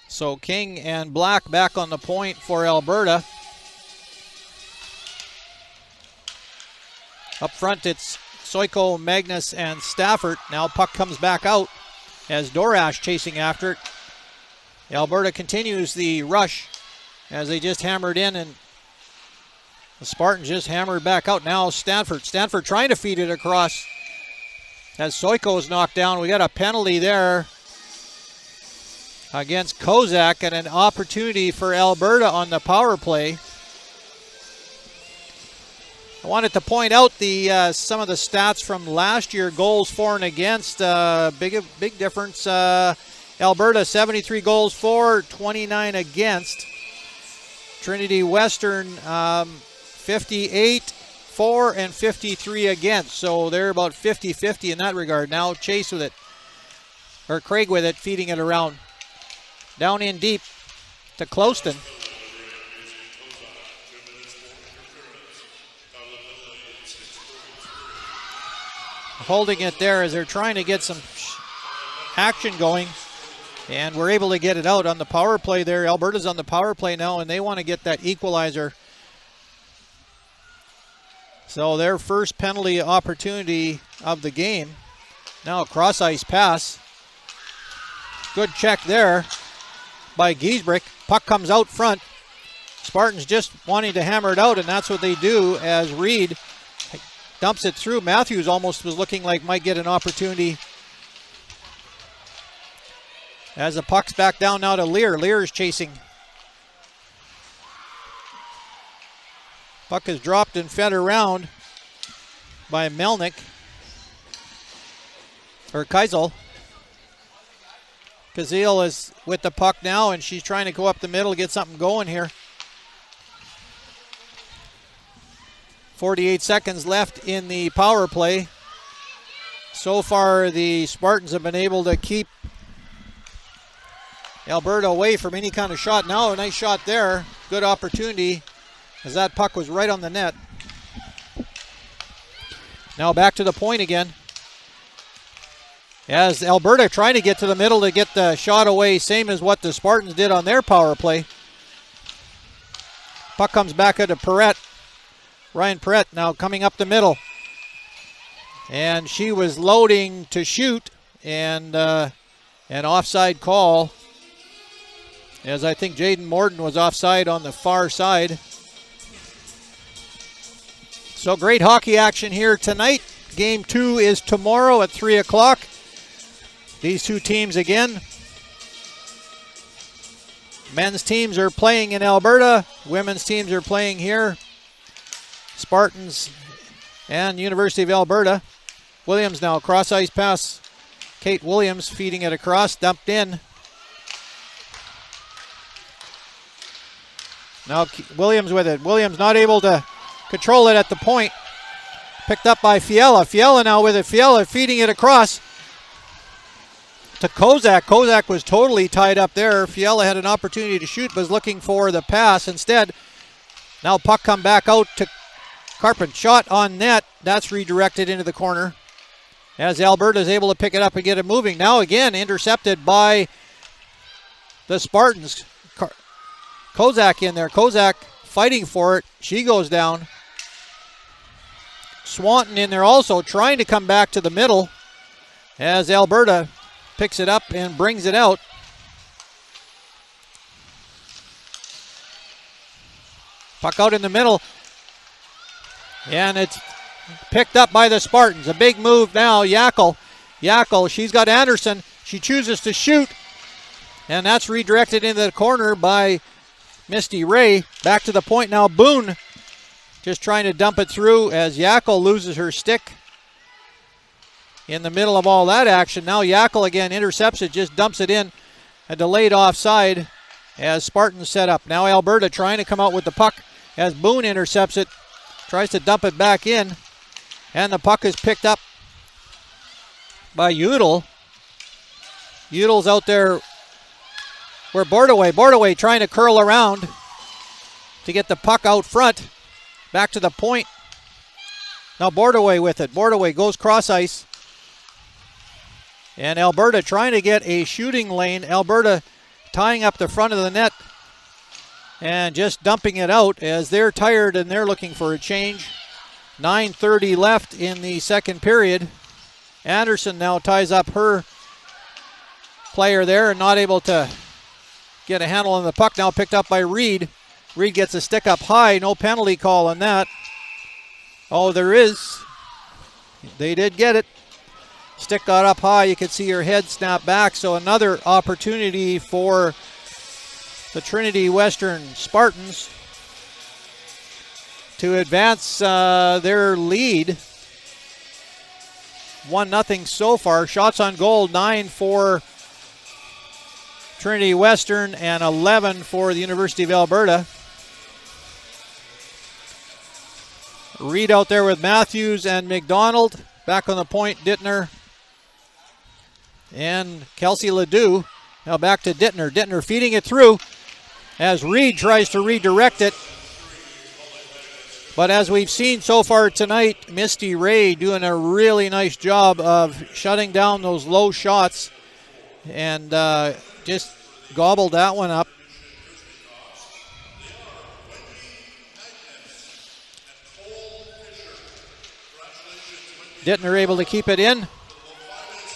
[SPEAKER 3] So King and Black back on the point for Alberta. Up front it's Soiko, Magnus, and Stafford. Now puck comes back out as Dorash chasing after it. Alberta continues the rush as they just hammered in, and the Spartans just hammered back out. Now Stanford trying to feed it across. as Soiko is knocked down. We got a penalty there against Kozak and an opportunity for Alberta on the power play. I wanted to point out some of the stats from last year, goals for and against. Big difference. Alberta 73 goals for, 29 against. Trinity Western 58 for and 53 against. So they're about 50-50 in that regard. Now Chase with it, or Craig with it, feeding it around. Down in deep to Closton. Holding it there as they're trying to get some action going. And we're able to get it out on the power play there. Alberta's on the power play now, and they want to get that equalizer. So their first penalty opportunity of the game. Now a cross-ice pass. Good check there by Giesbrick. Puck comes out front. Spartans just wanting to hammer it out, and that's what they do as Reed dumps it through. Matthews almost was looking like might get an opportunity. As the puck's back down now to Lear. Lear is chasing. Puck is dropped and fed around by Melnick. Or Keisel. Kazil is with the puck now, and she's trying to go up the middle, get something going here. 48 seconds left in the power play. So far, the Spartans have been able to keep Alberta away from any kind of shot. Now a nice shot there. Good opportunity as that puck was right on the net. Now back to the point again. As Alberta trying to get to the middle to get the shot away, same as what the Spartans did on their power play. Puck comes back into Perrette. Ryan Perrette now coming up the middle. And she was loading to shoot, and an offside call, as I think Jaden Morden was offside on the far side. So great hockey action here tonight. Game 2 is tomorrow at 3 o'clock. These two teams again. Men's teams are playing in Alberta. Women's teams are playing here. Spartans and University of Alberta. Williams now, cross-ice pass. Kate Williams feeding it across, dumped in. Now Williams with it. Williams not able to control it at the point. Picked up by Fiala. Fiala now with it. Fiala feeding it across to Kozak. Kozak was totally tied up there. Fiala had an opportunity to shoot, but was looking for the pass instead. Now puck come back out to Carpent. Shot on net. That's redirected into the corner as Alberta is able to pick it up and get it moving. Now again intercepted by the Spartans. Kozak in there. Kozak fighting for it. She goes down. Swanton in there also trying to come back to the middle as Alberta picks it up and brings it out. Puck out in the middle. And it's picked up by the Spartans. A big move now. Yackel. She's got Anderson. She chooses to shoot. And that's redirected into the corner by Misty Ray. Back to the point now. Boone just trying to dump it through as Yackel loses her stick in the middle of all that action. Now Yackel again intercepts it, just dumps it in. A delayed offside as Spartans set up. Now Alberta trying to come out with the puck as Boone intercepts it. Tries to dump it back in. And the puck is picked up by Udall. Udall's out there where Bordaway trying to curl around to get the puck out front. Back to the point. Now Bordaway with it. Bordaway goes cross ice. And Alberta trying to get a shooting lane. Alberta tying up the front of the net and just dumping it out as they're tired and they're looking for a change. 9:30 left in the second period. Anderson now ties up her player there and not able to get a handle on the puck. Now picked up by Reed. Reed gets a stick up high. No penalty call on that. Oh, there is. They did get it. Stick got up high. You could see her head snap back. So another opportunity for the Trinity Western Spartans to advance their lead. 1-0 so far. Shots on goal, 9 for Trinity Western and 11 for the University of Alberta. Reed out there with Matthews and McDonald. Back on the point, Dittner and Kelsey Ledoux. Now back to Dittner. Dittner feeding it through as Reed tries to redirect it. But as we've seen so far tonight, Misty Ray doing a really nice job of shutting down those low shots and just gobbled that one up. Dittner able to keep it in.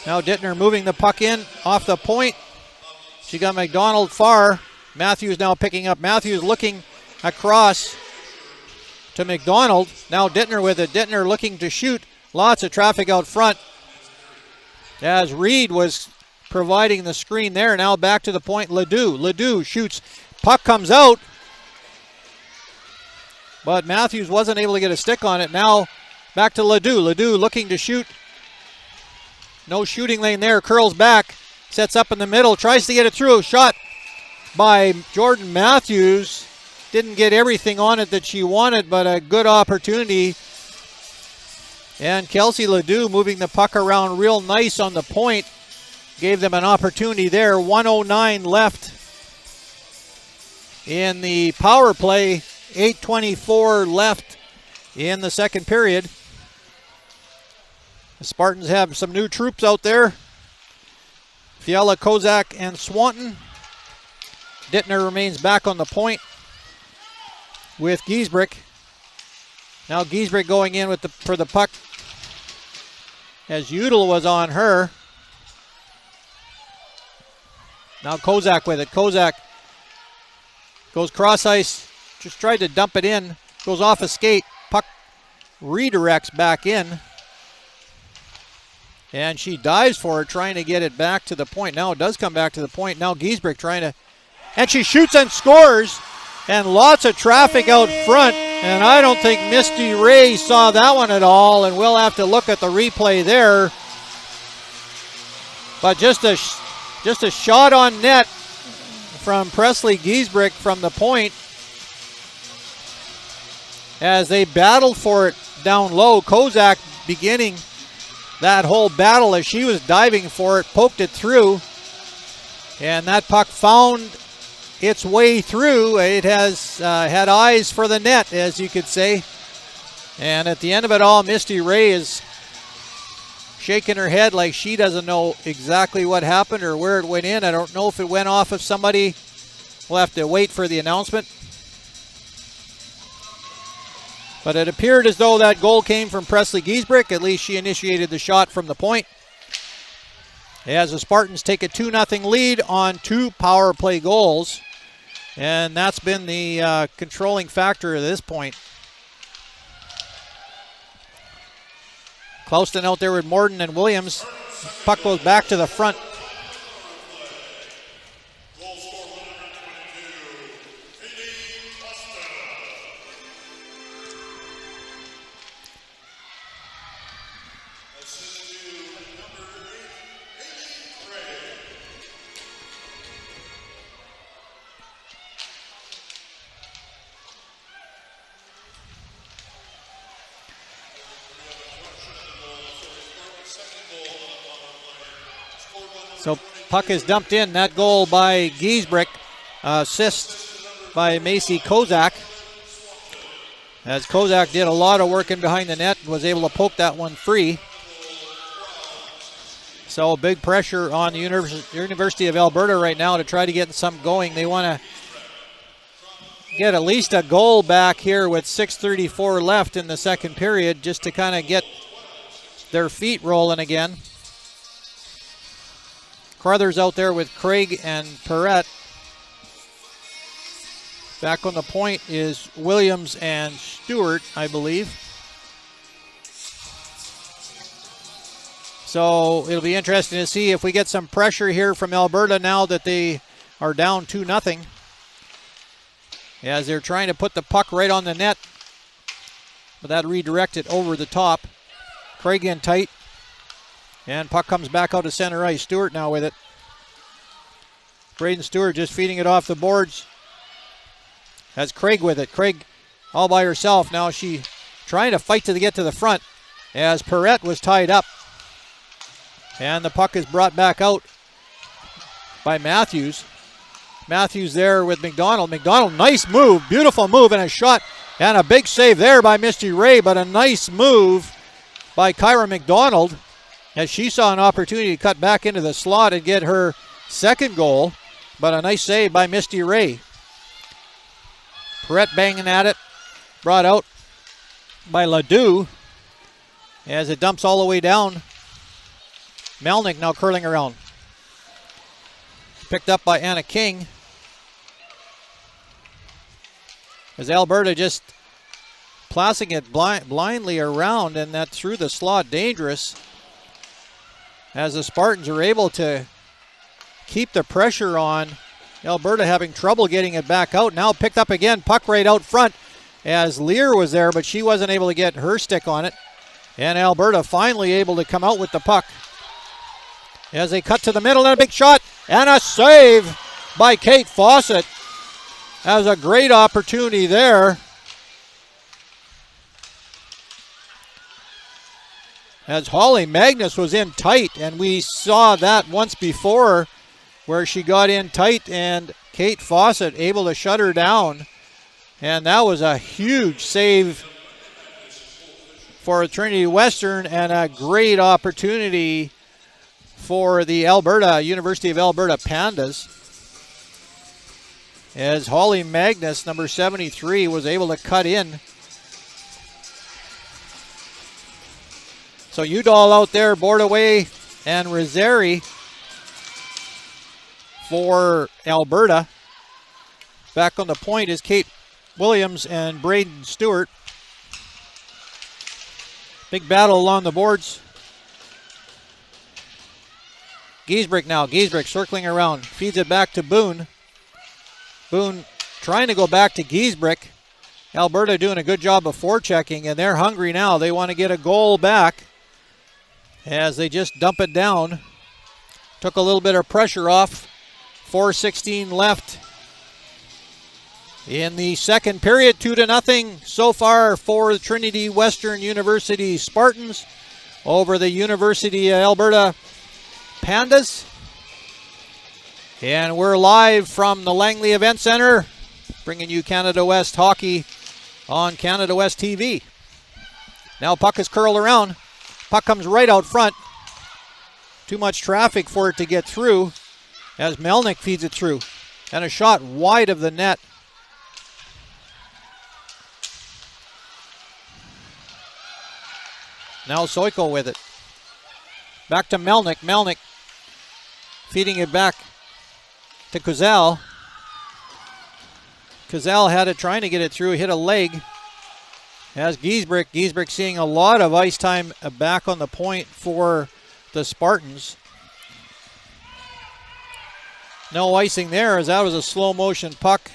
[SPEAKER 3] Now Dittner moving the puck in off the point. She got McDonald far. Matthews now picking up. Matthews looking across to McDonald. Now Dittner with it. Dittner looking to shoot. Lots of traffic out front as Reed was providing the screen there. Now back to the point. Ledoux shoots. Puck comes out, but Matthews wasn't able to get a stick on it. Now back to Ledoux. Ledoux looking to shoot. No shooting lane there. Curls back. Sets up in the middle. Tries to get it through. Shot by Jordan Matthews. Didn't get everything on it that she wanted, but a good opportunity. And Kelsey Ledoux moving the puck around real nice on the point. Gave them an opportunity there. 1:09 left in the power play. 8:24 left in the second period. The Spartans have some new troops out there. Fiala, Kozak, and Swanton. Dittner remains back on the point with Giesbrick. Now Giesbrick going in with for the puck as Udall was on her. Now Kozak with it. Kozak goes cross ice, just tried to dump it in, goes off a skate, puck redirects back in, and she dives for it, trying to get it back to the point. Now it does come back to the point. Now Giesbrick trying to, and she shoots and scores, and lots of traffic out front, and I don't think Misty Ray saw that one at all, and we'll have to look at the replay there. But just a shot on net from Presley Giesbrick from the point as they battled for it down low. Kozak beginning that whole battle as she was diving for it, poked it through, and that puck found its way through. It has had eyes for the net, as you could say. And at the end of it all, Misty Ray is shaking her head like she doesn't know exactly what happened or where it went in. I don't know if it went off of somebody. We'll have to wait for the announcement. But it appeared as though that goal came from Presley Giesbrick. At least she initiated the shot from the point. As the Spartans take a 2-0 lead on 2 power play goals. And that's been the controlling factor at this point. Clouston out there with Morden and Williams. Puck goes back to the front. So puck is dumped in. That goal by Giesbrick, assist by Macy Kozak. As Kozak did a lot of work in behind the net and was able to poke that one free. So big pressure on the University of Alberta right now to try to get some going. They want to get at least a goal back here with 6:34 left in the second period just to kind of get their feet rolling again. Carruthers out there with Craig and Perrette. Back on the point is Williams and Stewart, I believe. So it'll be interesting to see if we get some pressure here from Alberta now that they are down 2-0. As they're trying to put the puck right on the net. But that redirected over the top. Craig in tight. And puck comes back out to center ice. Stewart now with it. Braden Stewart just feeding it off the boards. Has Craig with it. Craig all by herself. Now she trying to fight to get to the front as Perrette was tied up. And the puck is brought back out by Matthews. Matthews there with McDonald. McDonald, nice move, beautiful move, and a shot. And a big save there by Misty Ray, but a nice move by Kyra McDonald as she saw an opportunity to cut back into the slot and get her second goal. But a nice save by Misty Ray. Perrette banging at it. Brought out by Ledoux as it dumps all the way down. Melnick now curling around. Picked up by Anna King. As Alberta just plasting it blindly around, and that through the slot, dangerous. As the Spartans are able to keep the pressure on. Alberta having trouble getting it back out. Now picked up again, puck right out front as Lear was there, but she wasn't able to get her stick on it. And Alberta finally able to come out with the puck. As they cut to the middle, and a big shot, and a save by Kate Fawcett. That was a great opportunity there. As Holly Magnus was in tight, and we saw that once before where she got in tight and Kate Fawcett able to shut her down. And that was a huge save for Trinity Western and a great opportunity for the University of Alberta Pandas. As Holly Magnus, number 73, was able to cut in. So Udall out there, Bordaway and Rosari for Alberta. Back on the point is Kate Williams and Braden Stewart. Big battle along the boards. Giesbrick now. Giesbrick circling around. Feeds it back to Boone. Boone trying to go back to Giesbrick. Alberta doing a good job of forechecking, and they're hungry now. They want to get a goal back as they just dump it down. Took a little bit of pressure off. 4:16 left in the second period. 2-0 so far for the Trinity Western University Spartans over the University of Alberta Pandas. And we're live from the Langley Events Centre, bringing you Canada West hockey on Canada West TV. Now puck is curled around. Puck comes right out front. Too much traffic for it to get through as Melnick feeds it through. And a shot wide of the net. Now Soiko with it. Back to Melnick. Melnick feeding it back to Kuzel. Kuzel had it trying to get it through, hit a leg. As Giesbrick. Giesbrick seeing a lot of ice time back on the point for the Spartans. No icing there as that was a slow motion puck.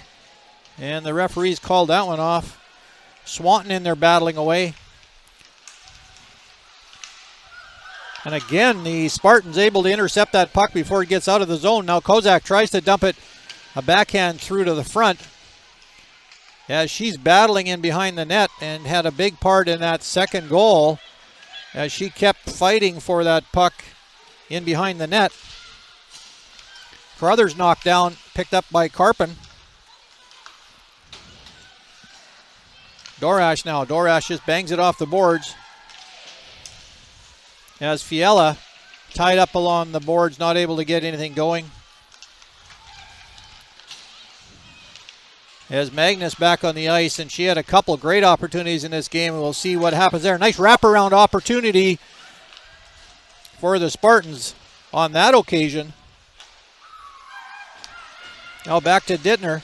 [SPEAKER 3] And the referees called that one off. Swanton in there battling away. And again, the Spartans able to intercept that puck before it gets out of the zone. Now Kozak tries to dump it, a backhand through to the front. As she's battling in behind the net and had a big part in that second goal as she kept fighting for that puck in behind the net. Carruthers knocked down, picked up by Carpin. Dorash now. Dorash just bangs it off the boards. As Fiala tied up along the boards, not able to get anything going. As Magnus back on the ice, and she had a couple great opportunities in this game, and we'll see what happens there. Nice wraparound opportunity for the Spartans on that occasion. Now back to Dittner.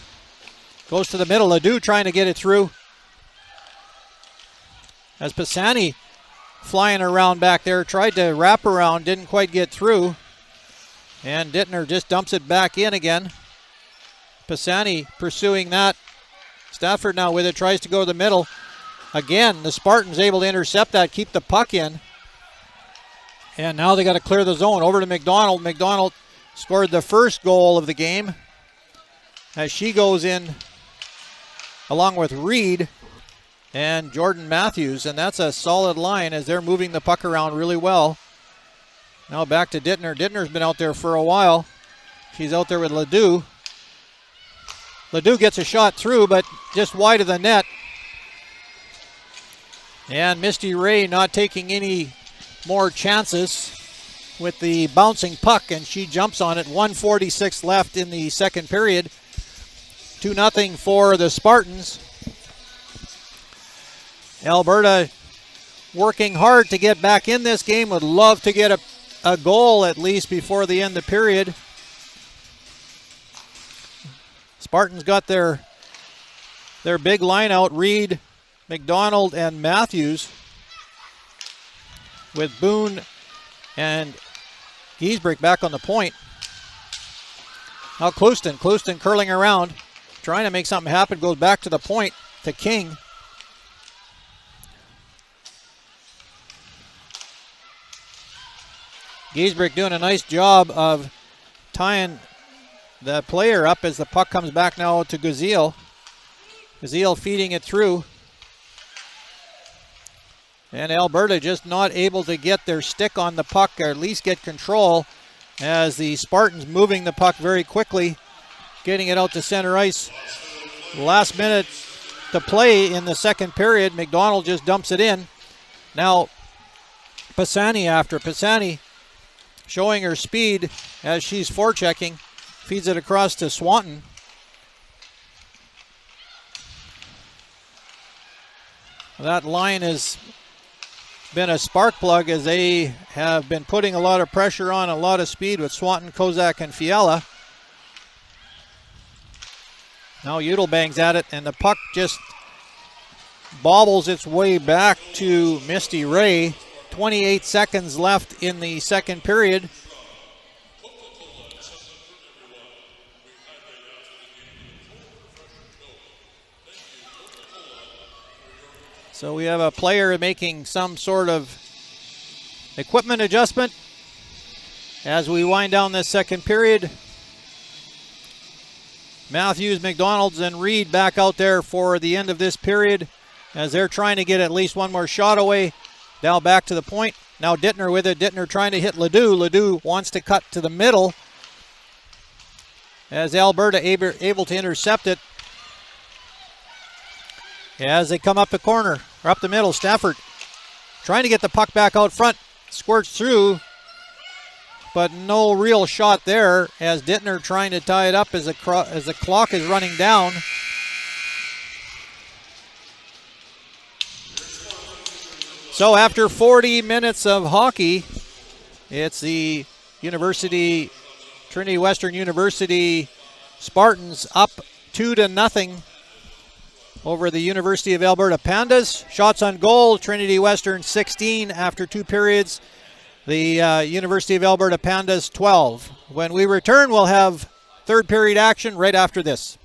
[SPEAKER 3] Goes to the middle. Ledoux trying to get it through. As Pisani flying around back there. Tried to wrap around, didn't quite get through. And Dittner just dumps it back in again. Pisani pursuing that. Stafford now with it, tries to go to the middle. Again, the Spartans able to intercept that, keep the puck in. And now they got to clear the zone. Over to McDonald. McDonald scored the first goal of the game as she goes in along with Reed and Jordan Matthews. And that's a solid line as they're moving the puck around really well. Now back to Dittner. Dittner's been out there for a while. She's out there with Ledoux. Ledoux gets a shot through, but just wide of the net. And Misty Ray not taking any more chances with the bouncing puck, and she jumps on it. 1:46 left in the second period. 2-0 for the Spartans. Alberta working hard to get back in this game. Would love to get a goal at least before the end of the period. Spartans got their big line out. Reed, McDonald, and Matthews, with Boone and Giesbrick back on the point. Now Clouston curling around, trying to make something happen, goes back to the point to King. Giesbrick doing a nice job of tying the player up as the puck comes back now to Gazile. Gazile feeding it through. And Alberta just not able to get their stick on the puck, or at least get control, as the Spartans moving the puck very quickly, getting it out to center ice. Last minute to play in the second period. McDonald just dumps it in. Now Pisani after. Pisani showing her speed as she's forechecking. Feeds it across to Swanton. That line has been a spark plug as they have been putting a lot of pressure on, a lot of speed with Swanton, Kozak, and Fiala. Now Udall bangs at it, and the puck just bobbles its way back to Misty Ray. 28 seconds left in the second period. So we have a player making some sort of equipment adjustment as we wind down this second period. Matthews, McDonald's, and Reed back out there for the end of this period as they're trying to get at least one more shot away. Now back to the point. Now Dittner with it. Dittner trying to hit Ledoux. Ledoux wants to cut to the middle as Alberta able to intercept it. As they come up the corner, or up the middle, Stafford trying to get the puck back out front. Squirts through, but no real shot there as Dittner trying to tie it up as the clock is running down. So after 40 minutes of hockey, it's the Trinity Western University Spartans up 2-0 over the University of Alberta Pandas. Shots on goal, Trinity Western 16 after 2 periods. The University of Alberta Pandas 12. When we return, we'll have third period action right after this.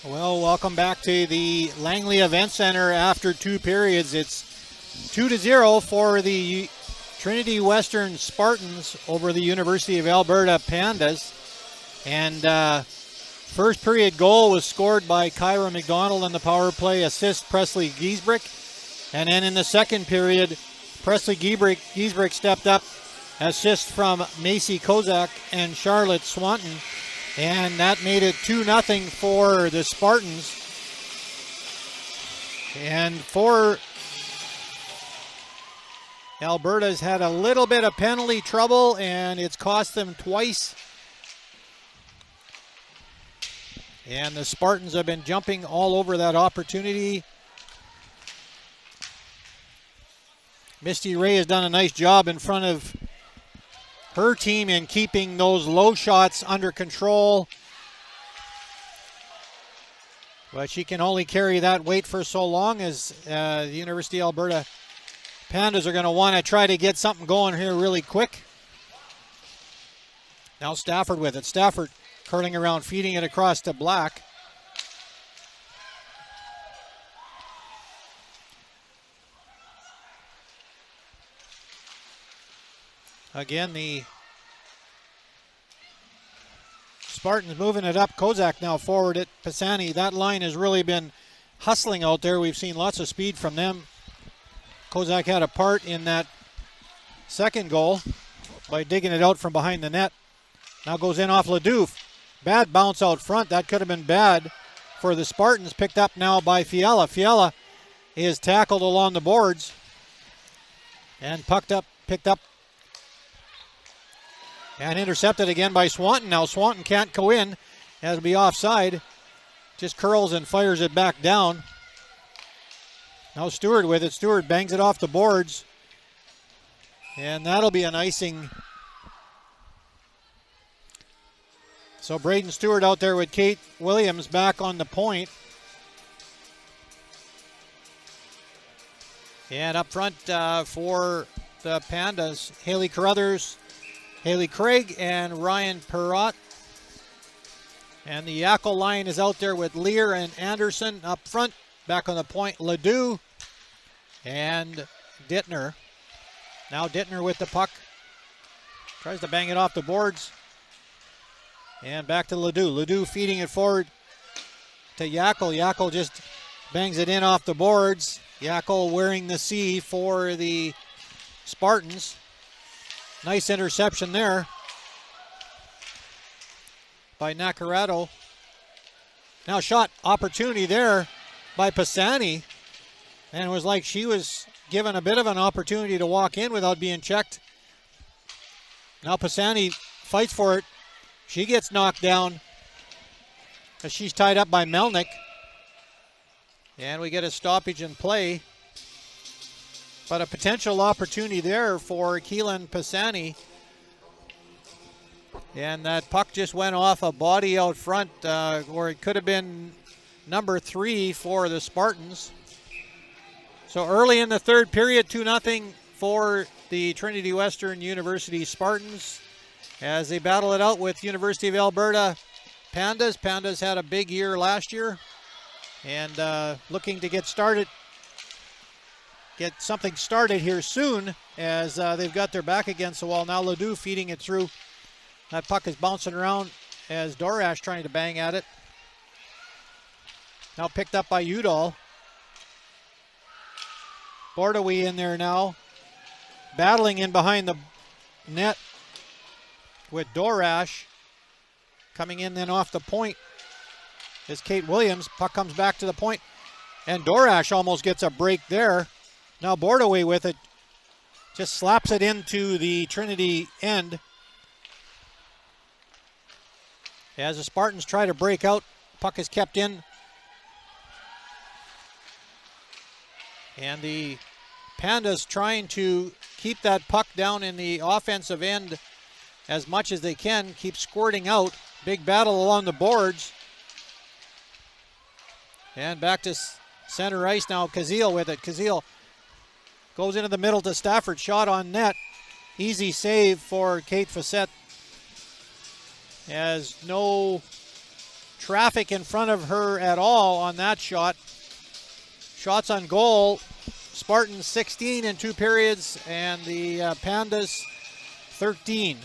[SPEAKER 3] Well, welcome back to the Langley Events Centre after 2 periods. It's 2-0 for the Trinity Western Spartans over the University of Alberta Pandas. And first period goal was scored by Kyra McDonald on the power play, assist Presley Giesbrick. And then in the second period, Presley Giesbrick stepped up, assist from Macy Kozak and Charlotte Swanton. And that made it 2-0 for the Spartans. And for Alberta's had a little bit of penalty trouble, and it's cost them twice. And the Spartans have been jumping all over that opportunity. Misty Ray has done a nice job in front of her team in keeping those low shots under control. But she can only carry that weight for so long, as the University of Alberta Pandas are going to want to try to get something going here really quick. Now Stafford with it. Stafford curling around, feeding it across to Black. Again, the Spartans moving it up. Kozak now forward at Pisani. That line has really been hustling out there. We've seen lots of speed from them. Kozak had a part in that second goal by digging it out from behind the net. Now goes in off Ledouf. Bad bounce out front. That could have been bad for the Spartans. Picked up now by Fiala. Fiala is tackled along the boards and picked up and intercepted again by Swanton. Now Swanton can't go in. Has to be offside. Just curls and fires it back down. Now Stewart with it. Stewart bangs it off the boards. And that'll be an icing. So Braden Stewart out there with Kate Williams back on the point. And up front for the Pandas, Haley Carruthers, Haley Craig, and Ryan Perrott. And the Yackle line is out there with Lear and Anderson up front. Back on the point, Ledoux and Dittner. Now Dittner with the puck. Tries to bang it off the boards. And back to Ledoux. Ledoux feeding it forward to Yackle. Yackle just bangs it in off the boards. Yackle wearing the C for the Spartans. Nice interception there by Nacarado. Now shot opportunity there by Pisani. And it was like she was given a bit of an opportunity to walk in without being checked. Now Pisani fights for it. She gets knocked down as she's tied up by Melnick. And we get a stoppage in play. But a potential opportunity there for Keelan Pisani. And that puck just went off a body out front where it could have been number 3 for the Spartans. So early in the third period, 2-0 for the Trinity Western University Spartans as they battle it out with University of Alberta Pandas. Pandas had a big year last year and looking to get something started here soon as they've got their back against the wall. Now Ledoux feeding it through. That puck is bouncing around as Dorash trying to bang at it. Now picked up by Udall. Bordeaux in there now. Battling in behind the net with Dorash. Coming in then off the point is Kate Williams. Puck comes back to the point. And Dorash almost gets a break there. Now Bordeaux with it. Just slaps it into the Trinity end. As the Spartans try to break out, puck is kept in. And the Pandas trying to keep that puck down in the offensive end as much as they can. Keep squirting out. Big battle along the boards. And back to center ice now. Kazil with it. Kazil goes into the middle to Stafford. Shot on net. Easy save for Kate Facette. As no traffic in front of her at all on that shot. Shots on goal, Spartans 16 in 2 periods, and the Pandas 13.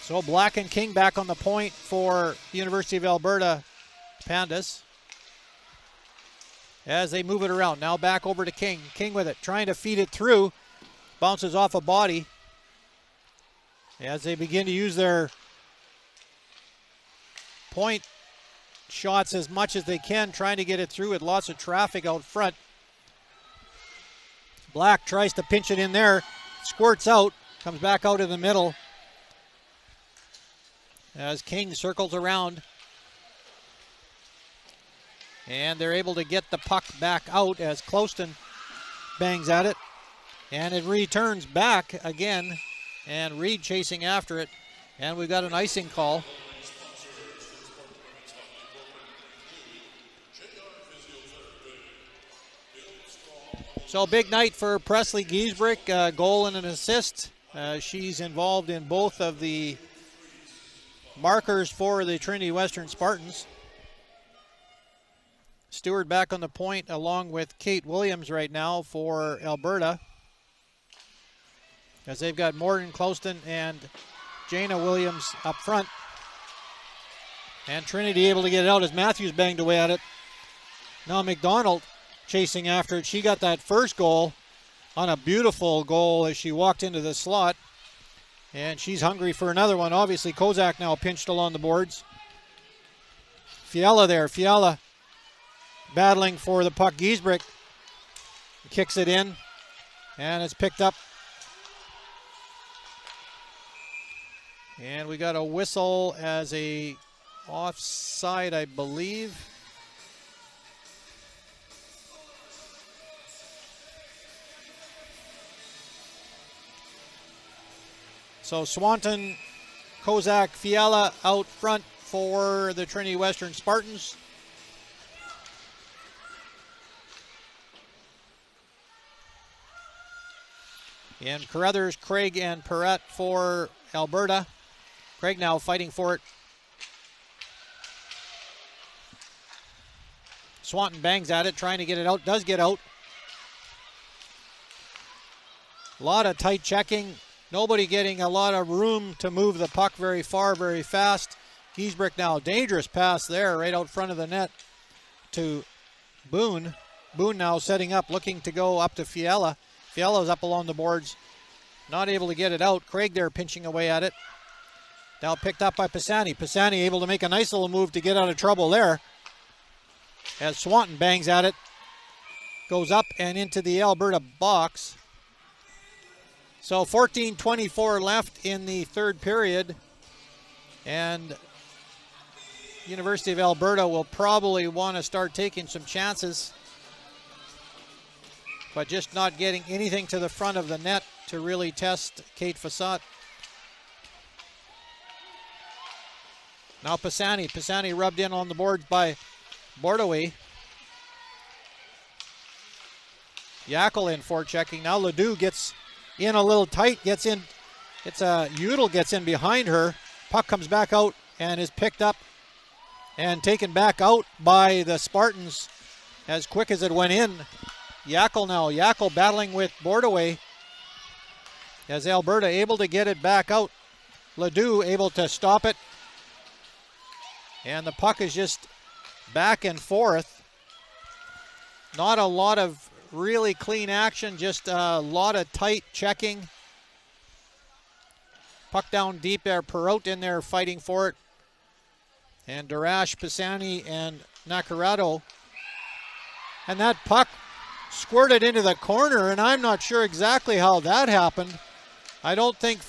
[SPEAKER 3] So Black and King back on the point for University of Alberta Pandas as they move it around. Now back over to King. King with it, trying to feed it through. Bounces off a body as they begin to use their point shots as much as they can, trying to get it through with lots of traffic out front. Black tries to pinch it in there, squirts out, comes back out in the middle as King circles around. And they're able to get the puck back out as Closton bangs at it. And it returns back again, and Reed chasing after it. And we've got an icing call. So big night for Presley Giesbrick, a goal and an assist. She's involved in both of the markers for the Trinity Western Spartans. Stewart back on the point along with Kate Williams right now for Alberta, as they've got Morgan Closton and Jana Williams up front. And Trinity able to get it out as Matthews banged away at it. Now McDonald chasing after it. She got that first goal on a beautiful goal as she walked into the slot. And she's hungry for another one. Obviously, Kozak now pinched along the boards. Fiala there. Fiala battling for the puck. Giesbrick kicks it in, and it's picked up. And we got a whistle as a offside, I believe. So Swanton, Kozak, Fiala out front for the Trinity Western Spartans. And Carruthers, Craig, and Perrette for Alberta. Craig now fighting for it. Swanton bangs at it, trying to get it out. Does get out. A lot of tight checking. Nobody getting a lot of room to move the puck very far, very fast. Giesbrick now, dangerous pass there right out front of the net to Boone. Boone now setting up, looking to go up to Fiala. Fiala's up along the boards, not able to get it out. Craig there pinching away at it. Now picked up by Pisani. Pisani able to make a nice little move to get out of trouble there, as Swanton bangs at it. Goes up and into the Alberta box. So 14:24 left in the third period, and University of Alberta will probably want to start taking some chances, but just not getting anything to the front of the net to really test Kate Fassat. Now Pisani. Pisani rubbed in on the boards by Bordaway. Yackel in for checking. Now Ledoux gets in a little tight, gets in. It's Udall gets in behind her. Puck comes back out and is picked up and taken back out by the Spartans as quick as it went in. Yackel now. Yackel battling with Bordaway as Alberta able to get it back out. Ledoux able to stop it. And the puck is just back and forth. Not a lot of really clean action, just a lot of tight checking. Puck down deep there, Perrot in there fighting for it. And Darash, Pisani, and Nacarado. And that puck squirted into the corner, and I'm not sure exactly how that happened. I don't think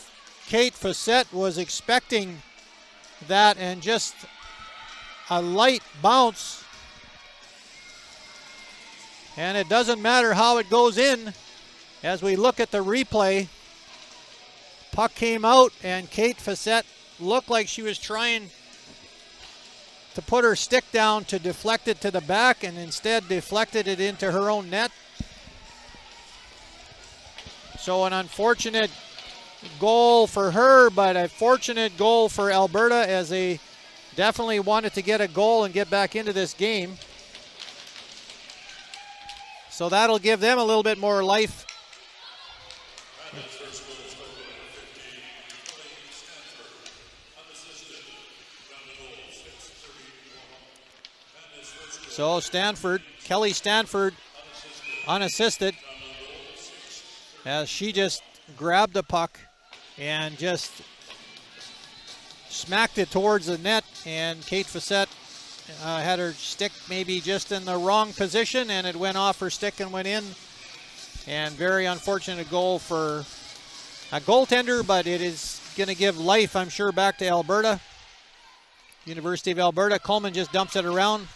[SPEAKER 3] Kate Fassat was expecting that, and just a light bounce. And it doesn't matter how it goes in. As we look at the replay, puck came out and Kate Fassat looked like she was trying to put her stick down to deflect it to the back, and instead deflected it into her own net. So an unfortunate goal for her, but a fortunate goal for Alberta, as they definitely wanted to get a goal and get back into this game. So that'll give them a little bit more life. So Kelly Stanford, unassisted, as she just grabbed the puck and just smacked it towards the net, and Kate Facette had her stick maybe just in the wrong position, and it went off her stick and went in. And very unfortunate goal for a goaltender, but it is going to give life, I'm sure, back to Alberta. University of Alberta. Coleman just dumps it around.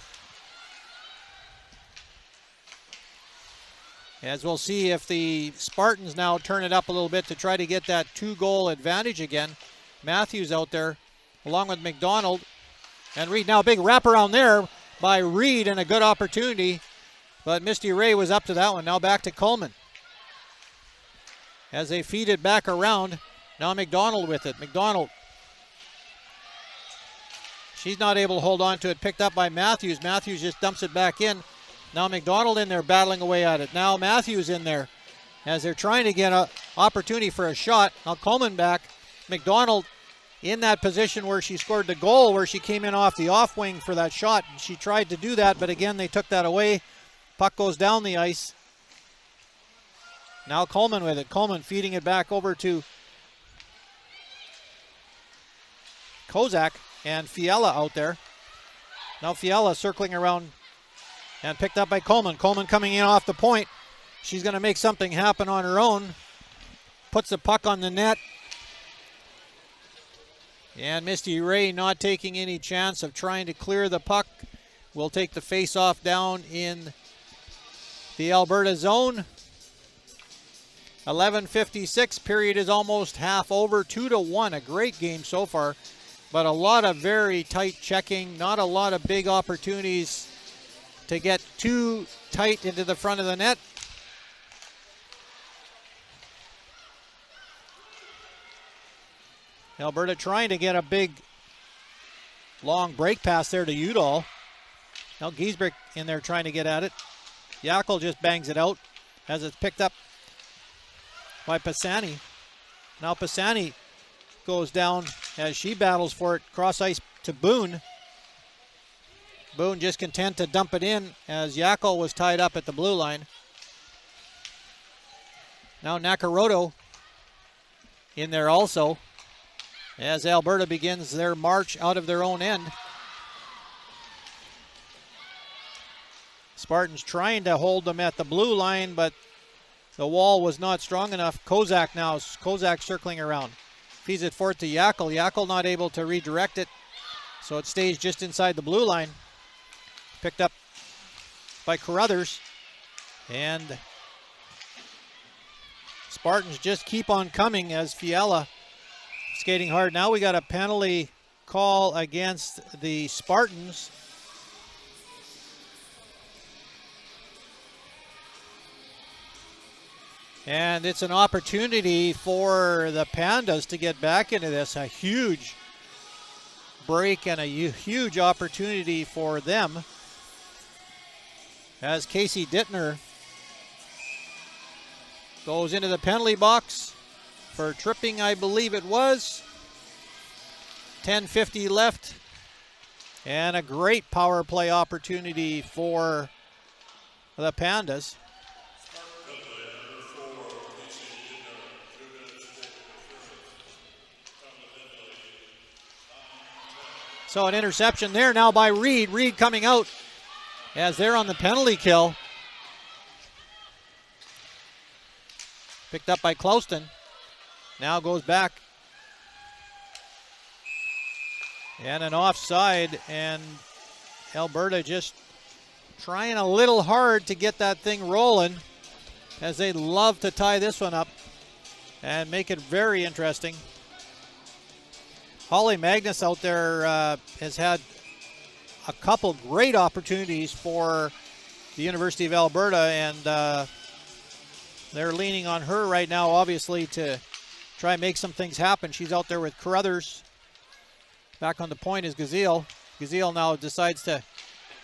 [SPEAKER 3] As we'll see if the Spartans now turn it up a little bit to try to get that 2-goal advantage again. Matthews out there along with McDonald and Reed. Now a big wraparound there by Reed, and a good opportunity, but Misty Ray was up to that one. Now back to Coleman as they feed it back around. Now McDonald with it. McDonald, she's not able to hold on to it. Picked up by Matthews. Matthews just dumps it back in. Now McDonald in there battling away at it. Now Matthews in there as they're trying to get an opportunity for a shot. Now Coleman back. McDonald in that position where she scored the goal, where she came in off the off wing for that shot. She tried to do that, but again, they took that away. Puck goes down the ice. Now Coleman with it. Coleman feeding it back over to Kozak and Fiala out there. Now Fiala circling around and picked up by Coleman. Coleman coming in off the point. She's going to make something happen on her own. Puts the puck on the net. And Misty Ray not taking any chance of trying to clear the puck. Will take the face-off down in the Alberta zone. 11:56. Period is almost half over. 2-1. A great game so far. But a lot of very tight checking. Not a lot of big opportunities to get too tight into the front of the net. Alberta trying to get a big long break pass there to Udall. Now Giesbrick in there trying to get at it. Yackel just bangs it out as it's picked up by Pisani. Now Pisani goes down as she battles for it. Cross ice to Boone. Boone just content to dump it in as Yackel was tied up at the blue line. Now Nakaroto in there also as Alberta begins their march out of their own end. Spartans trying to hold them at the blue line, but the wall was not strong enough. Kozak now, Kozak circling around. Feeds it forth to Yackel. Yackel not able to redirect it, so it stays just inside the blue line. Picked up by Carruthers, and Spartans just keep on coming as Fiala skating hard. Now we got a penalty call against the Spartans. And it's an opportunity for the Pandas to get back into this. A huge break and a huge opportunity for them, as Casey Dittner goes into the penalty box for tripping, I believe it was. 10:50 left, and a great power play opportunity for the Pandas. So an interception there now by Reed. Reed coming out as they're on the penalty kill. Picked up by Clouston. Now goes back. And an offside, and Alberta just trying a little hard to get that thing rolling, as they love to tie this one up and make it very interesting. Holly Magnus out there has had a couple great opportunities for the University of Alberta, and they're leaning on her right now, obviously, to try and make some things happen. She's out there with Carruthers. Back on the point is Gazile. Gazile now decides to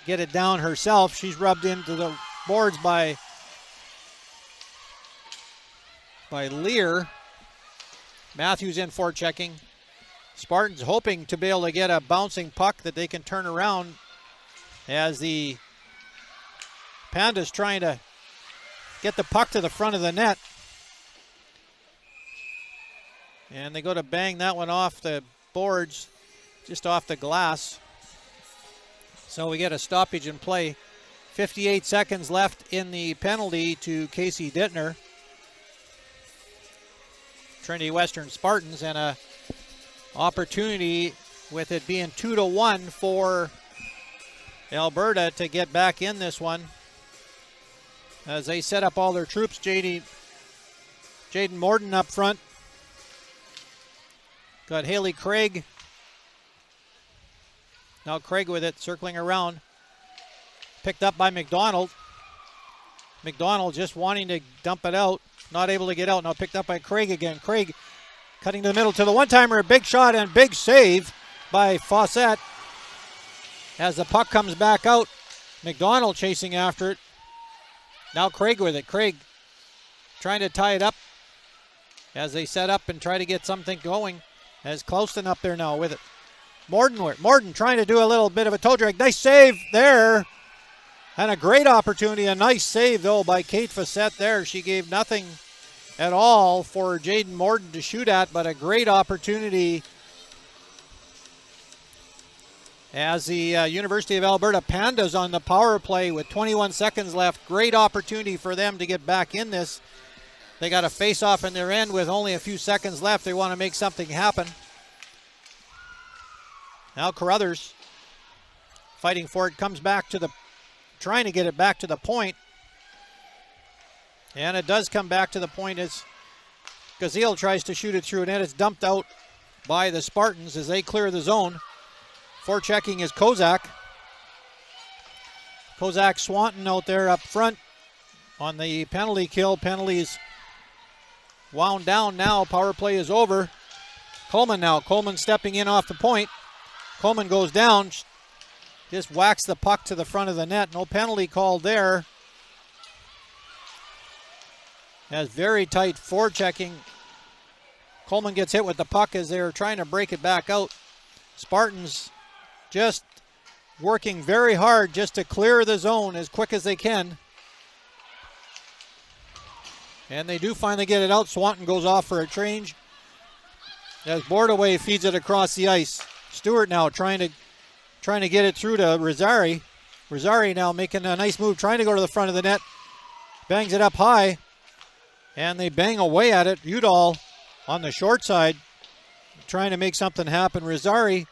[SPEAKER 3] get it down herself. She's rubbed into the boards by Lear. Matthews in for checking. Spartans hoping to be able to get a bouncing puck that they can turn around as the Pandas trying to get the puck to the front of the net. And they go to bang that one off the boards, just off the glass. So we get a stoppage in play. 58 seconds left in the penalty to Casey Dittner. Trinity Western Spartans, and a opportunity with it being 2-1 for Alberta to get back in this one as they set up all their troops. Jaden Morden up front. Got Haley Craig. Now Craig with it, circling around. Picked up by McDonald. McDonald just wanting to dump it out. Not able to get out. Now picked up by Craig again. Craig cutting to the middle to the one-timer. A big shot and big save by Fawcett. As the puck comes back out, McDonald chasing after it. Now Craig with it. Craig trying to tie it up as they set up and try to get something going. As Clouston up there now with it. Morden trying to do a little bit of a toe drag. Nice save there. And a great opportunity. A nice save, though, by Kate Fawcett there. She gave nothing at all for Jaden Morden to shoot at, but a great opportunity as the University of Alberta Pandas on the power play with 21 seconds left. Great opportunity for them to get back in this. They got a face-off in their end with only a few seconds left. They want to make something happen. Now Carruthers fighting for it, comes back to the, trying to get it back to the point. And it does come back to the point as Gazile tries to shoot it through, and then it's dumped out by the Spartans as they clear the zone. Forechecking is Kozak. Kozak Swanton out there up front on the penalty kill. Penalties wound down now. Power play is over. Coleman now. Coleman stepping in off the point. Coleman goes down. Just whacks the puck to the front of the net. No penalty called there. As very tight forechecking. Coleman gets hit with the puck as they're trying to break it back out. Spartans just working very hard just to clear the zone as quick as they can. And they do finally get it out. Swanton goes off for a change as Bordaway feeds it across the ice. Stewart now trying to get it through to Rosari. Rosari now making a nice move, trying to go to the front of the net. Bangs it up high, and they bang away at it. Udall on the short side trying to make something happen. Rosari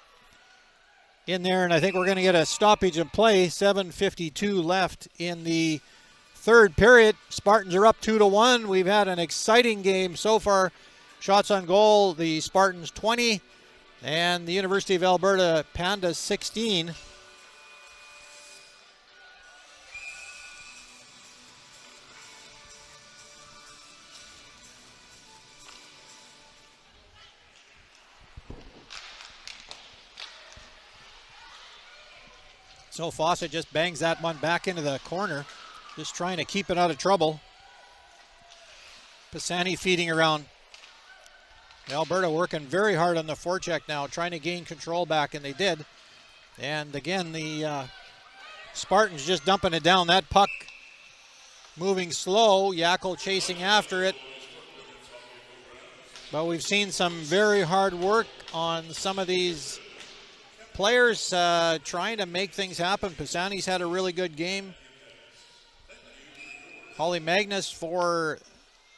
[SPEAKER 3] in there, and I think we're going to get a stoppage of play. 7:52 left in the third period. Spartans are up 2-1. We've had an exciting game so far. Shots on goal, the Spartans 20. And the University of Alberta Pandas 16. So Fawcett just bangs that one back into the corner, just trying to keep it out of trouble. Pisani feeding around. Alberta working very hard on the forecheck now, trying to gain control back, and they did. And again, the Spartans just dumping it down. That puck moving slow. Yackel chasing after it. But we've seen some very hard work on some of these players trying to make things happen. Pisani's had a really good game. Holly Magnus for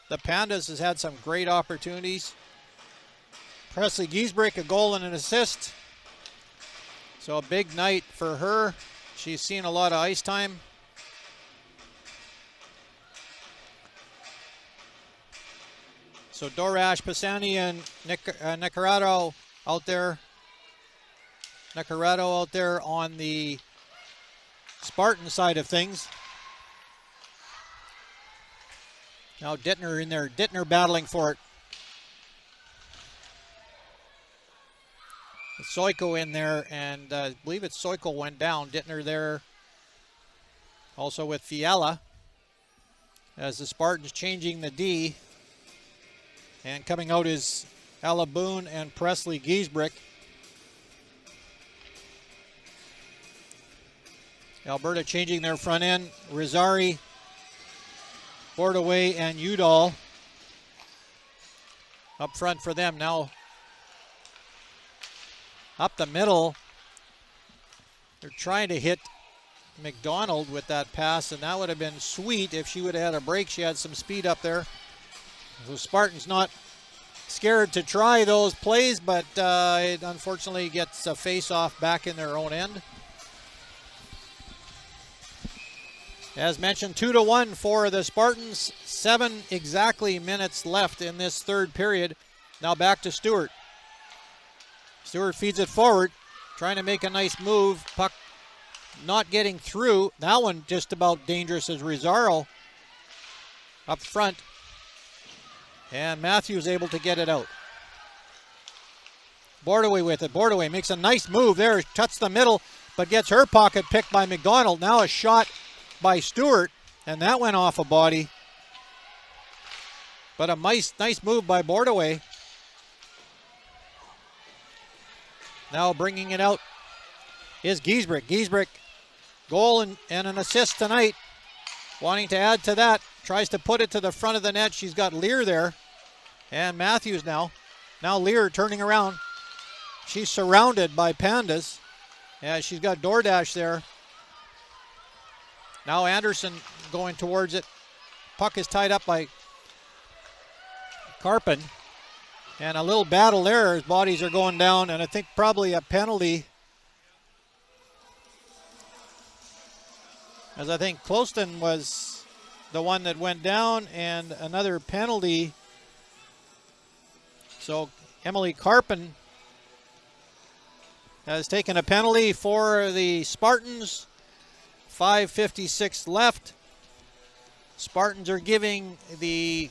[SPEAKER 3] the Pandas has had some great opportunities. Presley Giesbrick, a goal and an assist. So a big night for her. She's seen a lot of ice time. So Dorash, Pisani, and Nicarado out there. Nicarado out there on the Spartan side of things. Now Dittner in there. Dittner battling for it. Soiko in there, and I believe it's Soiko went down. Dittner there also with Fiala as the Spartans changing the D. And coming out is Alaboon and Presley Giesbrick. Alberta changing their front end. Rizari, Bordaway, and Udall up front for them. Now up the middle, they're trying to hit McDonald with that pass, and that would have been sweet if she would have had a break. She had some speed up there. The Spartans not scared to try those plays, but it unfortunately gets a face-off back in their own end. As mentioned, 2-1 for the Spartans. 7 exactly minutes left in this third period. Now back to Stewart. Stewart feeds it forward, trying to make a nice move. Puck not getting through. That one just about dangerous as Rizaro up front. And Matthews able to get it out. Bordaway with it. Bordaway makes a nice move there. Cuts the middle, but gets her pocket picked by McDonald. Now a shot by Stewart, and that went off a body. But a nice move by Bordaway. Now bringing it out is Giesbrick. Giesbrick, goal and an assist tonight. Wanting to add to that. Tries to put it to the front of the net. She's got Lear there. And Matthews now. Now Lear turning around. She's surrounded by Pandas. Yeah, she's got DoorDash there. Now Anderson going towards it. Puck is tied up by Karpin. And a little battle there as bodies are going down. And I think probably a penalty. As I think Closton was the one that went down, and another penalty. So Emily Karpin has taken a penalty for the Spartans. 5:56 left. Spartans are giving the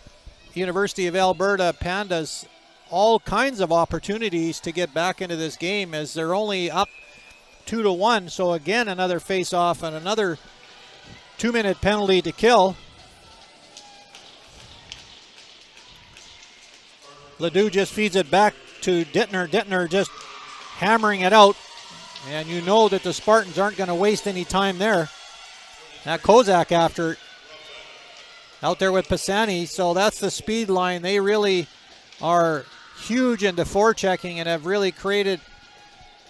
[SPEAKER 3] University of Alberta Pandas all kinds of opportunities to get back into this game as they're only up 2-1. So again, another face-off and another 2-minute penalty to kill. Ledoux just feeds it back to Dittner. Dittner just hammering it out. And you know that the Spartans aren't going to waste any time there. Now Kozak after it. Out there with Pisani. So that's the speed line. They really are huge into forechecking and have really created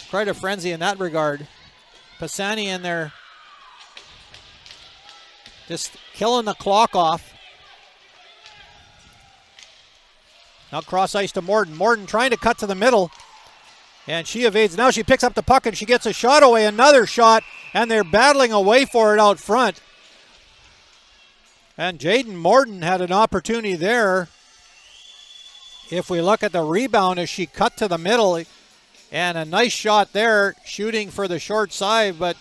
[SPEAKER 3] quite a frenzy in that regard. Pisani in there just killing the clock off. Now cross ice to Morden. Morden trying to cut to the middle. And she evades. Now she picks up the puck and she gets a shot away. Another shot. And they're battling away for it out front. And Jaden Morden had an opportunity there. If we look at the rebound as she cut to the middle. And a nice shot there. Shooting for the short side. But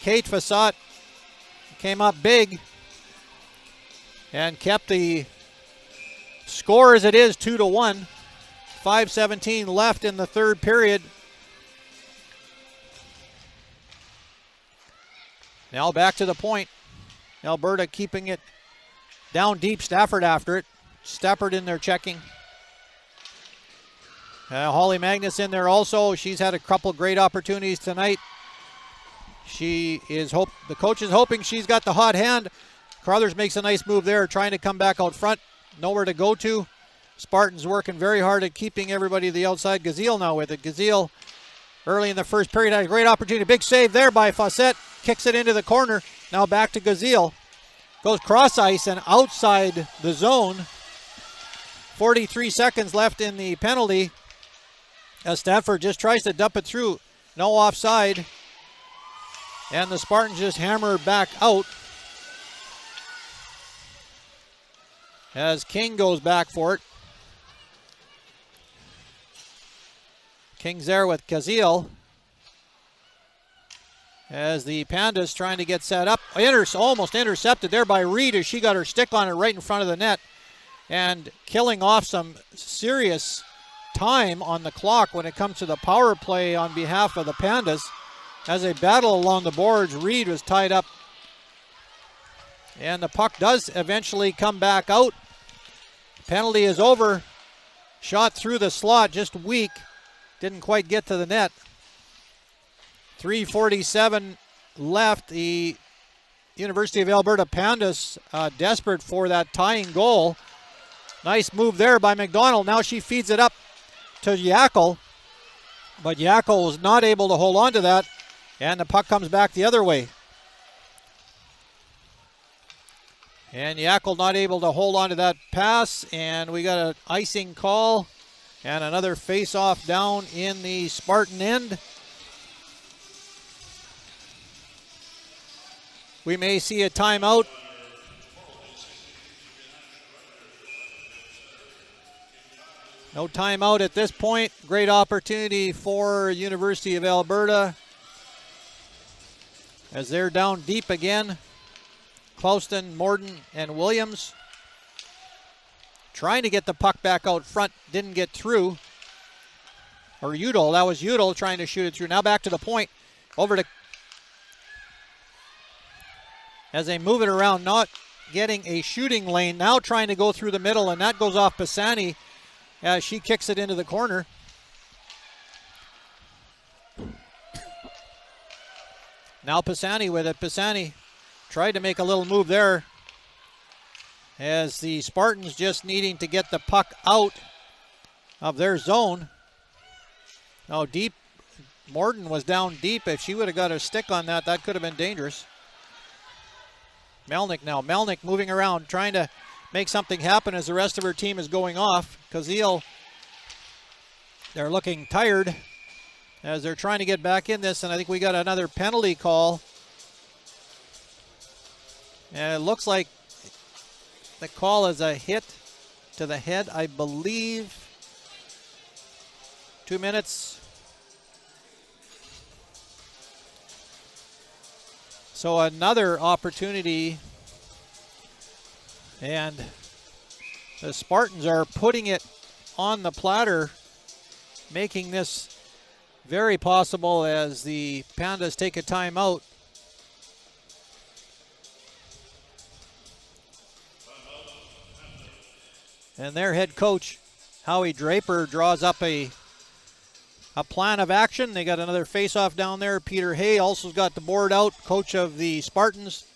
[SPEAKER 3] Kate Fassat came up big. And kept the score as it is, 2-1. 5:17 left in the third period. Now back to the point. Alberta keeping it down deep. Stafford after it. Stafford in there checking. Holly Magnus in there also. She's had a couple great opportunities tonight. The coach is hoping she's got the hot hand. Carruthers makes a nice move there, trying to come back out front. Nowhere to go to. Spartans working very hard at keeping everybody to the outside. Gazile now with it. Gazile early in the first period had a great opportunity. Big save there by Fawcett. Kicks it into the corner. Now back to Gazile. Goes cross ice and outside the zone. 43 seconds left in the penalty. As Stafford just tries to dump it through. No offside. And the Spartans just hammer back out. As King goes back for it. King's there with Gazile. As the Pandas trying to get set up. Almost intercepted there by Reed as she got her stick on it right in front of the net. And killing off some serious time on the clock when it comes to the power play on behalf of the Pandas. As they battle along the boards, Reed was tied up. And the puck does eventually come back out. Penalty is over. Shot through the slot, just weak. Didn't quite get to the net. 3:47 left. The University of Alberta Pandas desperate for that tying goal. Nice move there by McDonald. Now she feeds it up to Yackel. But Yackel was not able to hold on to that. And the puck comes back the other way. And Yackel not able to hold on to that pass. And we got an icing call. And another face-off down in the Spartan end. We may see a timeout. No timeout at this point. Great opportunity for University of Alberta as they're down deep again. Clouston, Morden, and Williams trying to get the puck back out front. Didn't get through. Or Udall. That was Udall trying to shoot it through. Now back to the point. Over to... As they move it around, not getting a shooting lane. Now trying to go through the middle, and that goes off Pisani as she kicks it into the corner. Now Pisani with it. Pisani tried to make a little move there as the Spartans just needing to get the puck out of their zone. Oh, deep. Morden was down deep. If she would have got a stick on that, that could have been dangerous. Melnick now. Melnick moving around, trying to make something happen as the rest of her team is going off. Kazil, they're looking tired as they're trying to get back in this, and I think we got another penalty call. And it looks like the call is a hit to the head, I believe. 2 minutes. So another opportunity, and the Spartans are putting it on the platter, making this very possible as the Pandas take a timeout. And their head coach, Howie Draper, draws up a plan of action. They got another face-off down there. Peter Hay also got the board out, coach of the Spartans.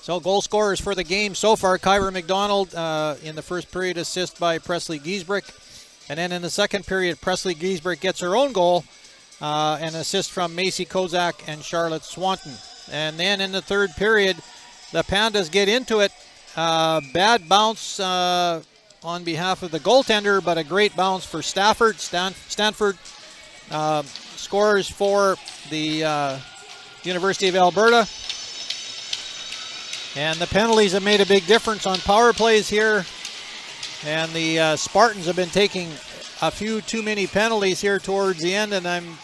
[SPEAKER 3] So goal scorers for the game so far, Kyra McDonald in the first period, assist by Presley Giesbrick. And then in the second period, Presley Giesbrick gets her own goal. An assist from Macy Kozak and Charlotte Swanton. And then in the third period, the Pandas get into it. Bad bounce on behalf of the goaltender, but a great bounce for Stanford. Scores for the University of Alberta. And the penalties have made a big difference on power plays here. And the Spartans have been taking a few too many penalties here towards the end, and I'm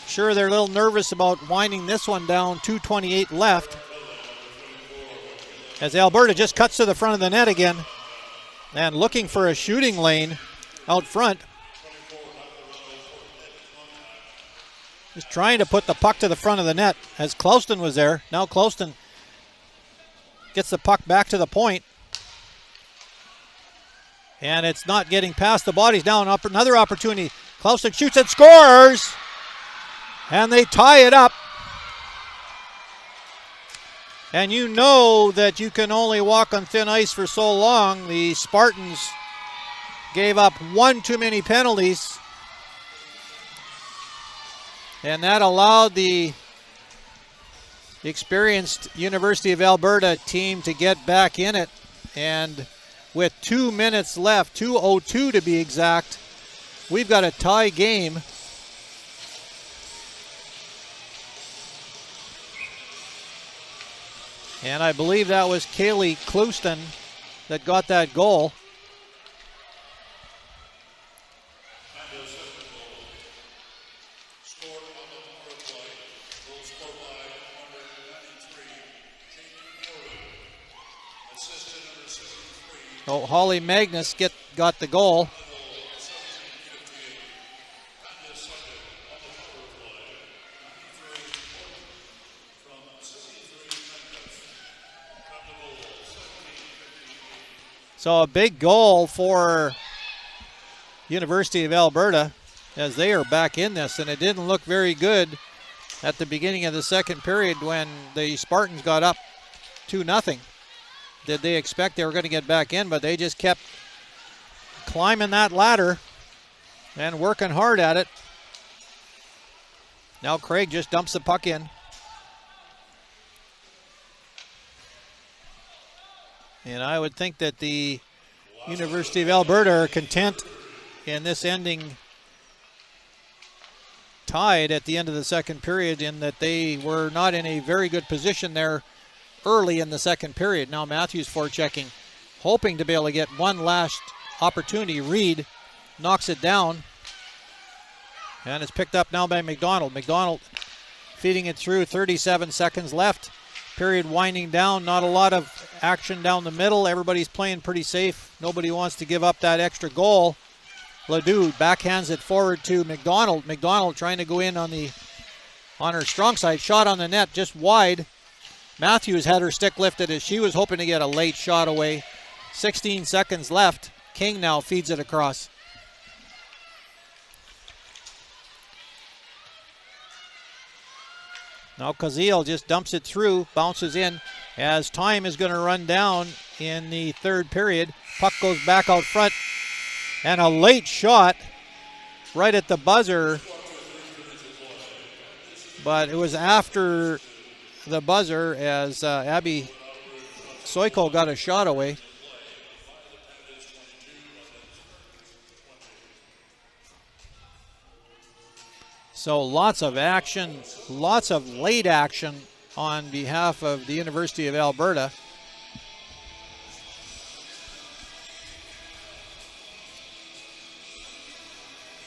[SPEAKER 3] sure they're a little nervous about winding this one down. 2:28 left. As Alberta just cuts to the front of the net again and looking for a shooting lane out front. Just trying to put the puck to the front of the net as Clouston was there. Now Clouston gets the puck back to the point. And it's not getting past the bodies down. Up another opportunity. Clouston shoots and scores. And they tie it up. And you know that you can only walk on thin ice for so long. The Spartans gave up one too many penalties. And that allowed the experienced University of Alberta team to get back in it. And with 2 minutes left, 2:02 to be exact, we've got a tie game. And I believe that was Kaylee Clouston that got that goal. So Holly Magnus got the goal. So a big goal for University of Alberta as they are back in this, and it didn't look very good at the beginning of the second period when the Spartans got up 2-0. Did they expect they were going to get back in, but they just kept climbing that ladder and working hard at it. Now Craig just dumps the puck in. And I would think that the University of Alberta are content in this ending tied at the end of the second period, in that they were not in a very good position there early in the second period. Now Matthews forechecking, hoping to be able to get one last opportunity. Reed knocks it down, and it's picked up now by McDonald. McDonald feeding it through, 37 seconds left. Period winding down, not a lot of action down the middle. Everybody's playing pretty safe. Nobody wants to give up that extra goal. Ledoux backhands it forward to McDonald. McDonald trying to go in on her strong side. Shot on the net, just wide. Matthews had her stick lifted as she was hoping to get a late shot away. 16 seconds left. King now feeds it across. Now Kazil just dumps it through, bounces in as time is going to run down in the third period. Puck goes back out front, and a late shot right at the buzzer, but it was after the buzzer as Abby Soiko got a shot away. So lots of action, lots of late action on behalf of the University of Alberta.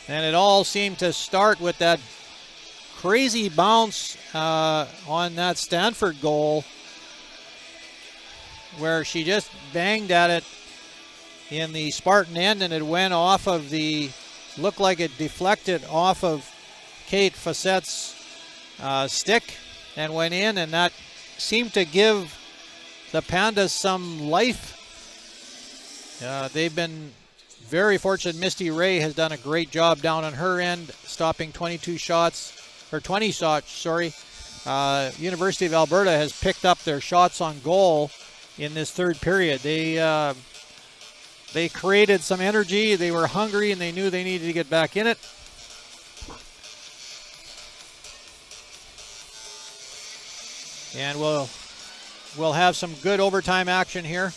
[SPEAKER 3] And it all seemed to start with that crazy bounce on that Stanford goal, where she just banged at it in the Spartan end, and it went off of looked like it deflected off of Kate Facette's stick and went in, and that seemed to give the Pandas some life. They've been very fortunate. Misty Ray has done a great job down on her end, stopping 20 shots. University of Alberta has picked up their shots on goal in this third period. They created some energy. They were hungry, and they knew they needed to get back in it. And we'll have some good overtime action here.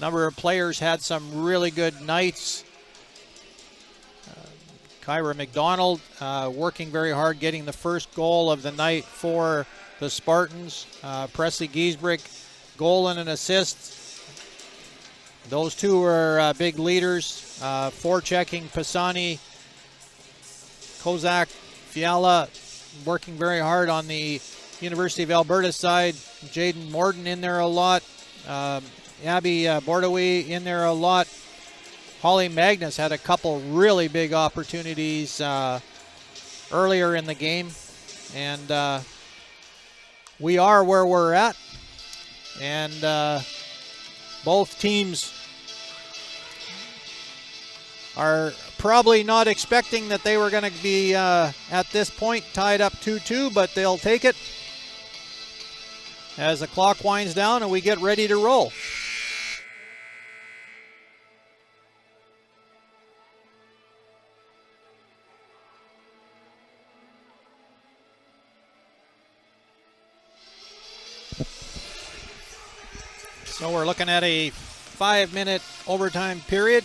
[SPEAKER 3] Number of players had some really good nights. Kyra McDonald working very hard, getting the first goal of the night for the Spartans. Presley Giesbrick, goal and an assist. Those two were big leaders. Forechecking Pisani, Kozak, Fiala working very hard on the University of Alberta side. Jaden Morden in there a lot. Abby Bordeaux in there a lot. Holly Magnus had a couple really big opportunities earlier in the game. And we are where we're at. And both teams are probably not expecting that they were going to be at this point tied up 2-2, but they'll take it as the clock winds down and we get ready to roll. So we're looking at a 5-minute overtime period.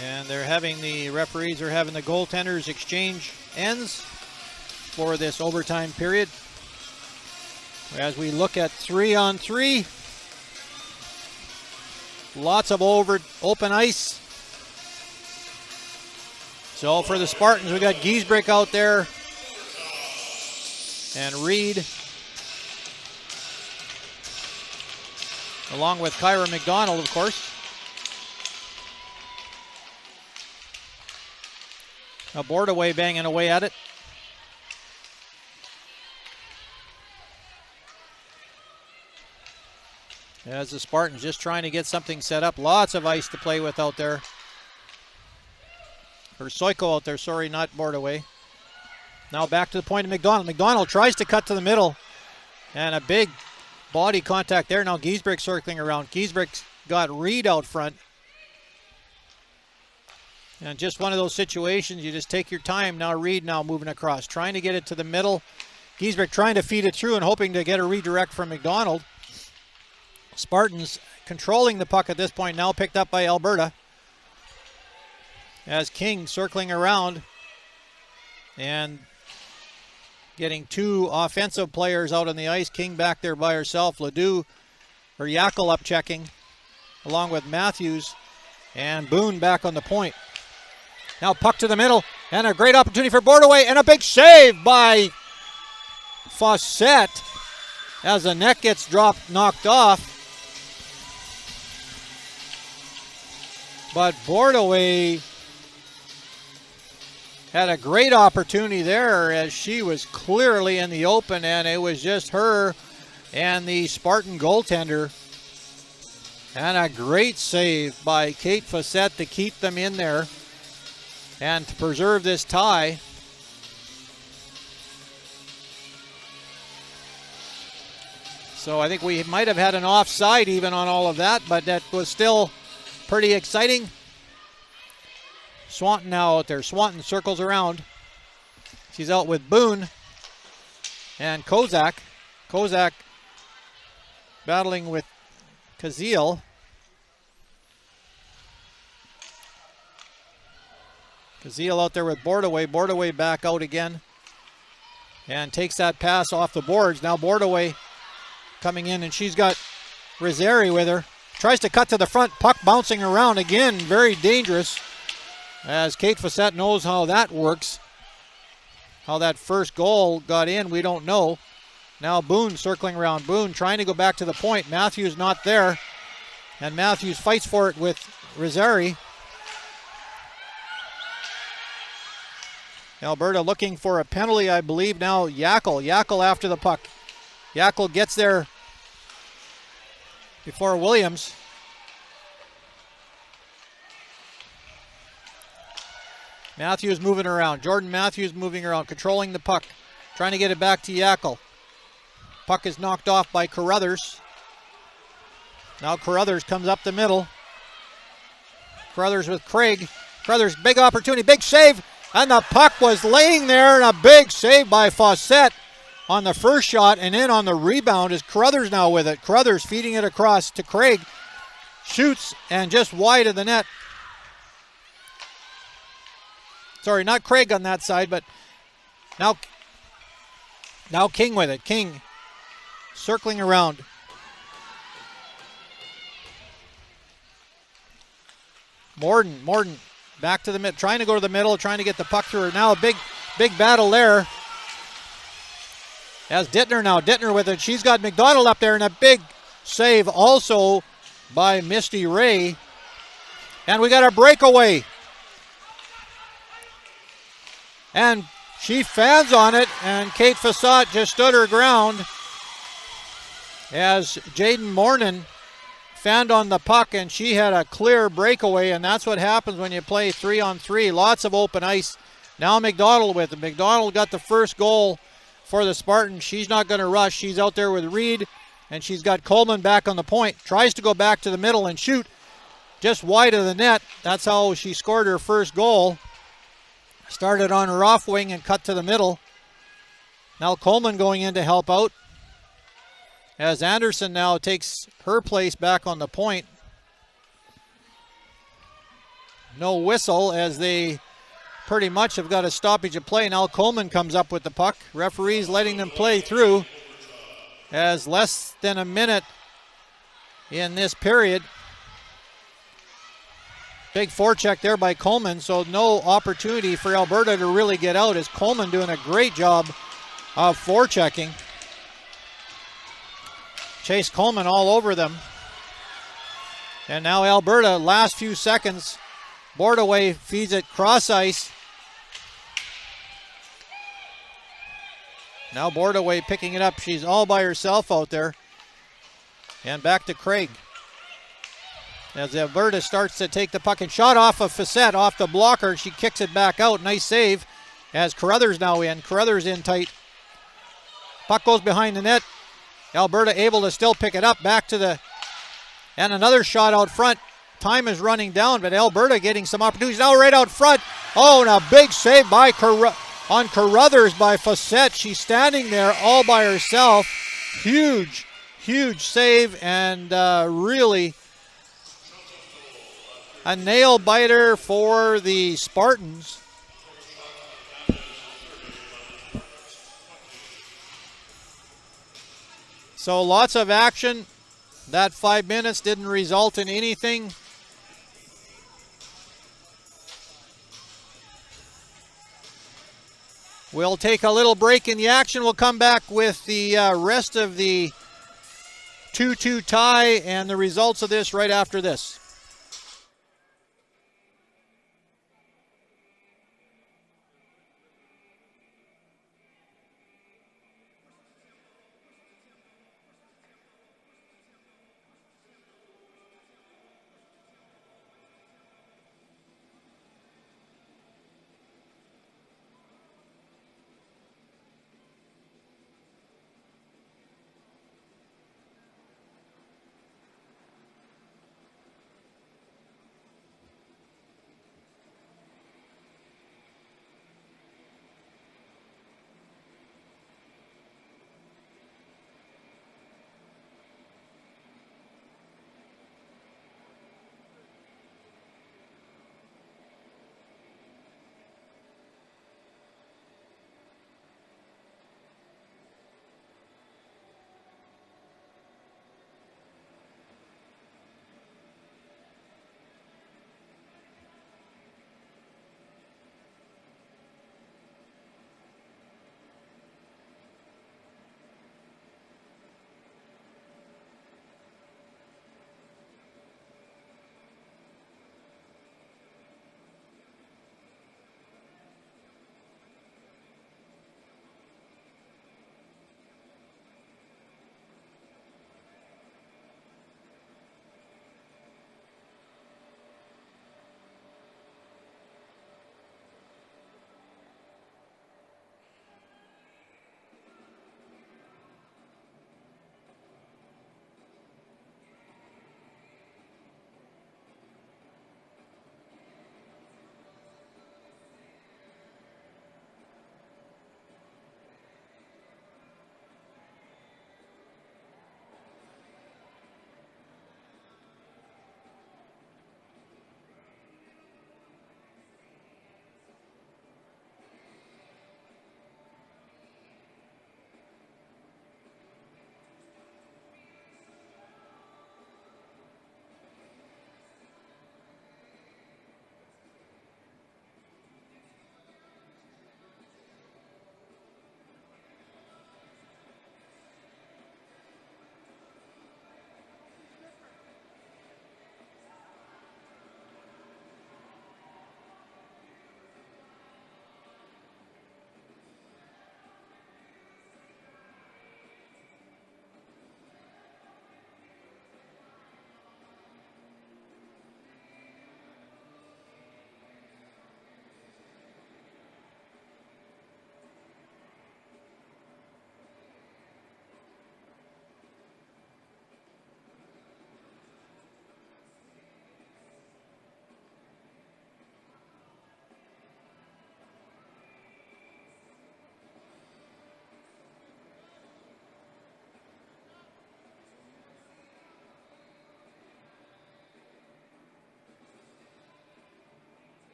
[SPEAKER 3] And the referees are having the goaltenders exchange ends for this overtime period. As we look at 3-on-3, lots of open ice. So for the Spartans, we got Giesbrick out there and Reed, along with Kyra McDonald, of course. Now Bordaway banging away at it. As the Spartans just trying to get something set up. Lots of ice to play with out there. Or Soiko out there, sorry, not Bordaway. Now back to the point of McDonald. McDonald tries to cut to the middle. And a big body contact there. Now Giesbrick circling around. Giesbrick's got Reed out front. And just one of those situations, you just take your time. Now Reed now moving across. Trying to get it to the middle. Giesbrick trying to feed it through and hoping to get a redirect from McDonald. Spartans controlling the puck at this point, now picked up by Alberta. As King circling around and getting two offensive players out on the ice. King back there by herself. Yakel up checking along with Matthews, and Boone back on the point. Now puck to the middle and a great opportunity for Bordaway and a big save by Fawcett as the net gets knocked off. But Bordaway had a great opportunity there as she was clearly in the open, and it was just her and the Spartan goaltender. And a great save by Kate Fawcett to keep them in there and to preserve this tie. So I think we might have had an offside even on all of that, but that was still pretty exciting. Swanton now out there. Swanton circles around. She's out with Boone and Kozak. Kozak battling with Kazil. Kazil out there with Bordaway. Bordaway back out again and takes that pass off the boards. Now Bordaway coming in, and she's got Rizzeri with her. Tries to cut to the front, puck bouncing around again, very dangerous. As Kate Fawcett knows how that works. How that first goal got in, we don't know. Now Boone circling around. Boone trying to go back to the point. Matthews not there. And Matthews fights for it with Rizzeri. Alberta looking for a penalty, I believe now. Yakel after the puck. Yakel gets there before Williams. Matthews moving around. Jordan Matthews moving around, controlling the puck. Trying to get it back to Yakel. Puck is knocked off by Carruthers. Now Carruthers comes up the middle. Carruthers with Craig. Carruthers, big opportunity, big save. And the puck was laying there, and a big save by Fawcett on the first shot, and in on the rebound is Carruthers now with it. Carruthers feeding it across to Craig. Shoots, and just wide of the net. Sorry, not Craig on that side, but now King with it. King circling around. Morden back to the mid, trying to go to the middle, trying to get the puck through. Now a big battle there. As Dittner with it. She's got McDonald up there, and a big save also by Misty Ray. And we got a breakaway. And she fans on it, and Kate Fawcett just stood her ground as Jaden Mornan fanned on the puck, and she had a clear breakaway, and that's what happens when you play 3-on-3. Lots of open ice. Now McDonald with it. McDonald got the first goal for the Spartans. She's not going to rush. She's out there with Reed, and she's got Coleman back on the point. Tries to go back to the middle and shoot just wide of the net. That's how she scored her first goal. Started on her off wing and cut to the middle. Now Coleman going in to help out, as Anderson now takes her place back on the point. No whistle, as they pretty much have got a stoppage of play. Now Coleman comes up with the puck. Referees letting them play through, as less than a minute in this period. Big forecheck there by Coleman, so no opportunity for Alberta to really get out, as Coleman doing a great job of forechecking. Chase Coleman all over them. And now Alberta, last few seconds, Bordaway feeds it cross ice. Now Bordaway picking it up. She's all by herself out there. And back to Craig. As Alberta starts to take the puck and shot off of Facette, off the blocker. She kicks it back out. Nice save as Carruthers now in. Carruthers in tight. Puck goes behind the net. Alberta able to still pick it up. Back to the... And another shot out front. Time is running down, but Alberta getting some opportunities. Now right out front. Oh, and a big save by on Carruthers by Facette. She's standing there all by herself. Huge, huge save, and really a nail biter for the Spartans. So lots of action. That 5 minutes didn't result in anything. We'll take a little break in the action. We'll come back with the rest of the 2-2 tie and the results of this right after this.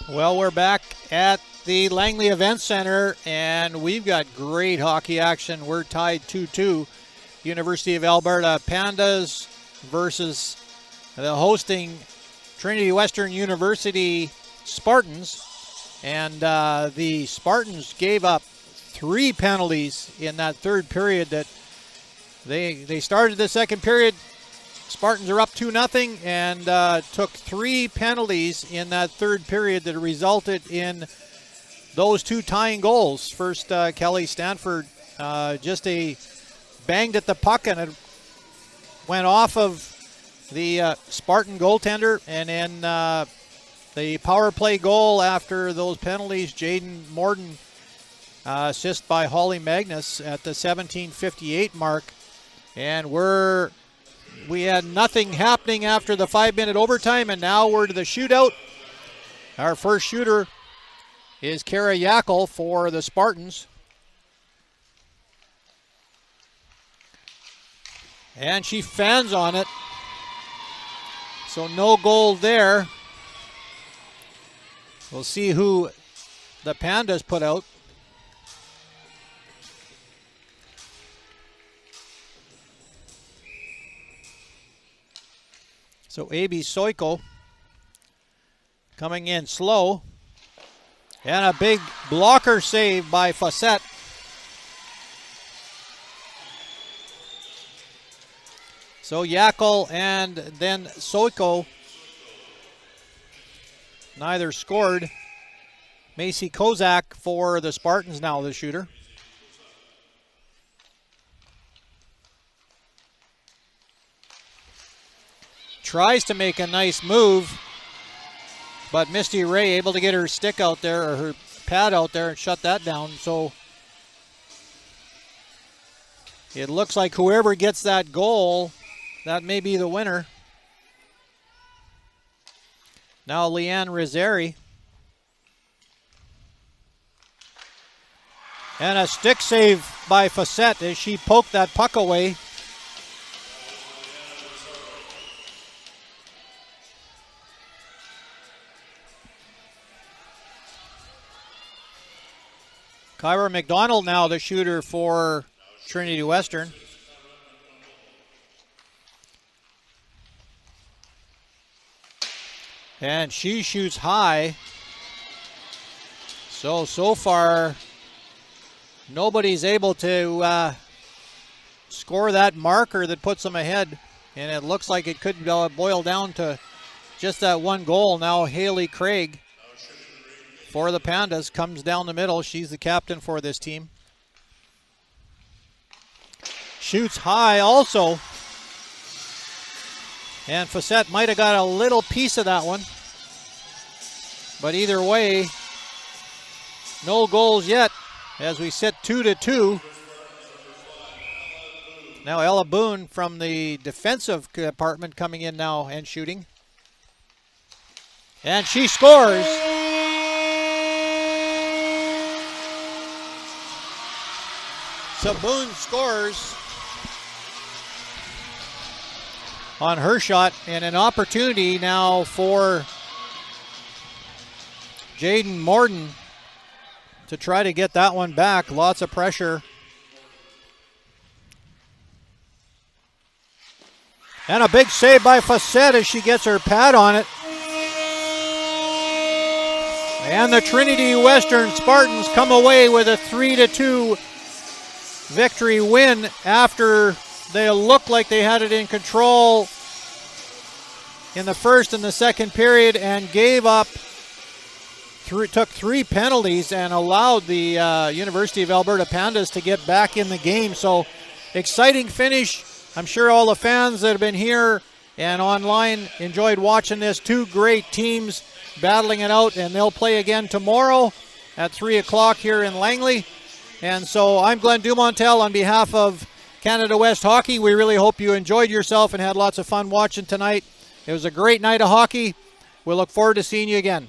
[SPEAKER 3] Well, we're back at the Langley Events Centre, and we've got great hockey action. We're tied 2-2. University of Alberta Pandas versus the hosting Trinity Western University Spartans. And the Spartans gave up 3 penalties in that third period. That they started the second period. Spartans are up 2-0 and took 3 penalties in that third period that resulted in those 2 tying goals. First, Kelly Stanford just banged at the puck and it went off of the Spartan goaltender. And then the power play goal after those penalties, Jaden Morden, assist by Holly Magnus at the 17:58 mark. And we had nothing happening after the 5-minute overtime, and now we're to the shootout. Our first shooter is Kara Yackel for the Spartans. And she fans on it. So no goal there. We'll see who the Pandas put out. So A.B. Soiko coming in slow. And a big blocker save by Fawcett. So Yackel and then Soiko neither scored. Macy Kozak for the Spartans now, the shooter. Tries to make a nice move, but Misty Ray able to get her stick out there, or her pad out there, and shut that down. So it looks like whoever gets that goal, that may be the winner. Now Leanne Rizzeri. And a stick save by Fawcett as she poked that puck away. Kyra McDonald now the shooter for Trinity Western. And she shoots high. So far, nobody's able to score that marker that puts them ahead. And it looks like it could boil down to just that one goal. Now Haley Craig for the Pandas comes down the middle. She's the captain for this team. Shoots high also. And Fawcett might have got a little piece of that one. But either way, no goals yet as we sit 2-2. Now Ella Boone from the defensive department coming in now and shooting. And she scores. So Boone scores on her shot, and an opportunity now for Jaden Morden to try to get that one back. Lots of pressure. And a big save by Fawcett as she gets her pad on it. And the Trinity Western Spartans come away with a 3-2 victory win after they looked like they had it in control in the first and the second period and gave up, took 3 penalties and allowed the University of Alberta Pandas to get back in the game. So exciting finish. I'm sure all the fans that have been here and online enjoyed watching this. 2 great teams battling it out, and they'll play again tomorrow at 3 o'clock here in Langley. And so I'm Glenn Dumontel on behalf of Canada West Hockey. We really hope you enjoyed yourself and had lots of fun watching tonight. It was a great night of hockey. We look forward to seeing you again.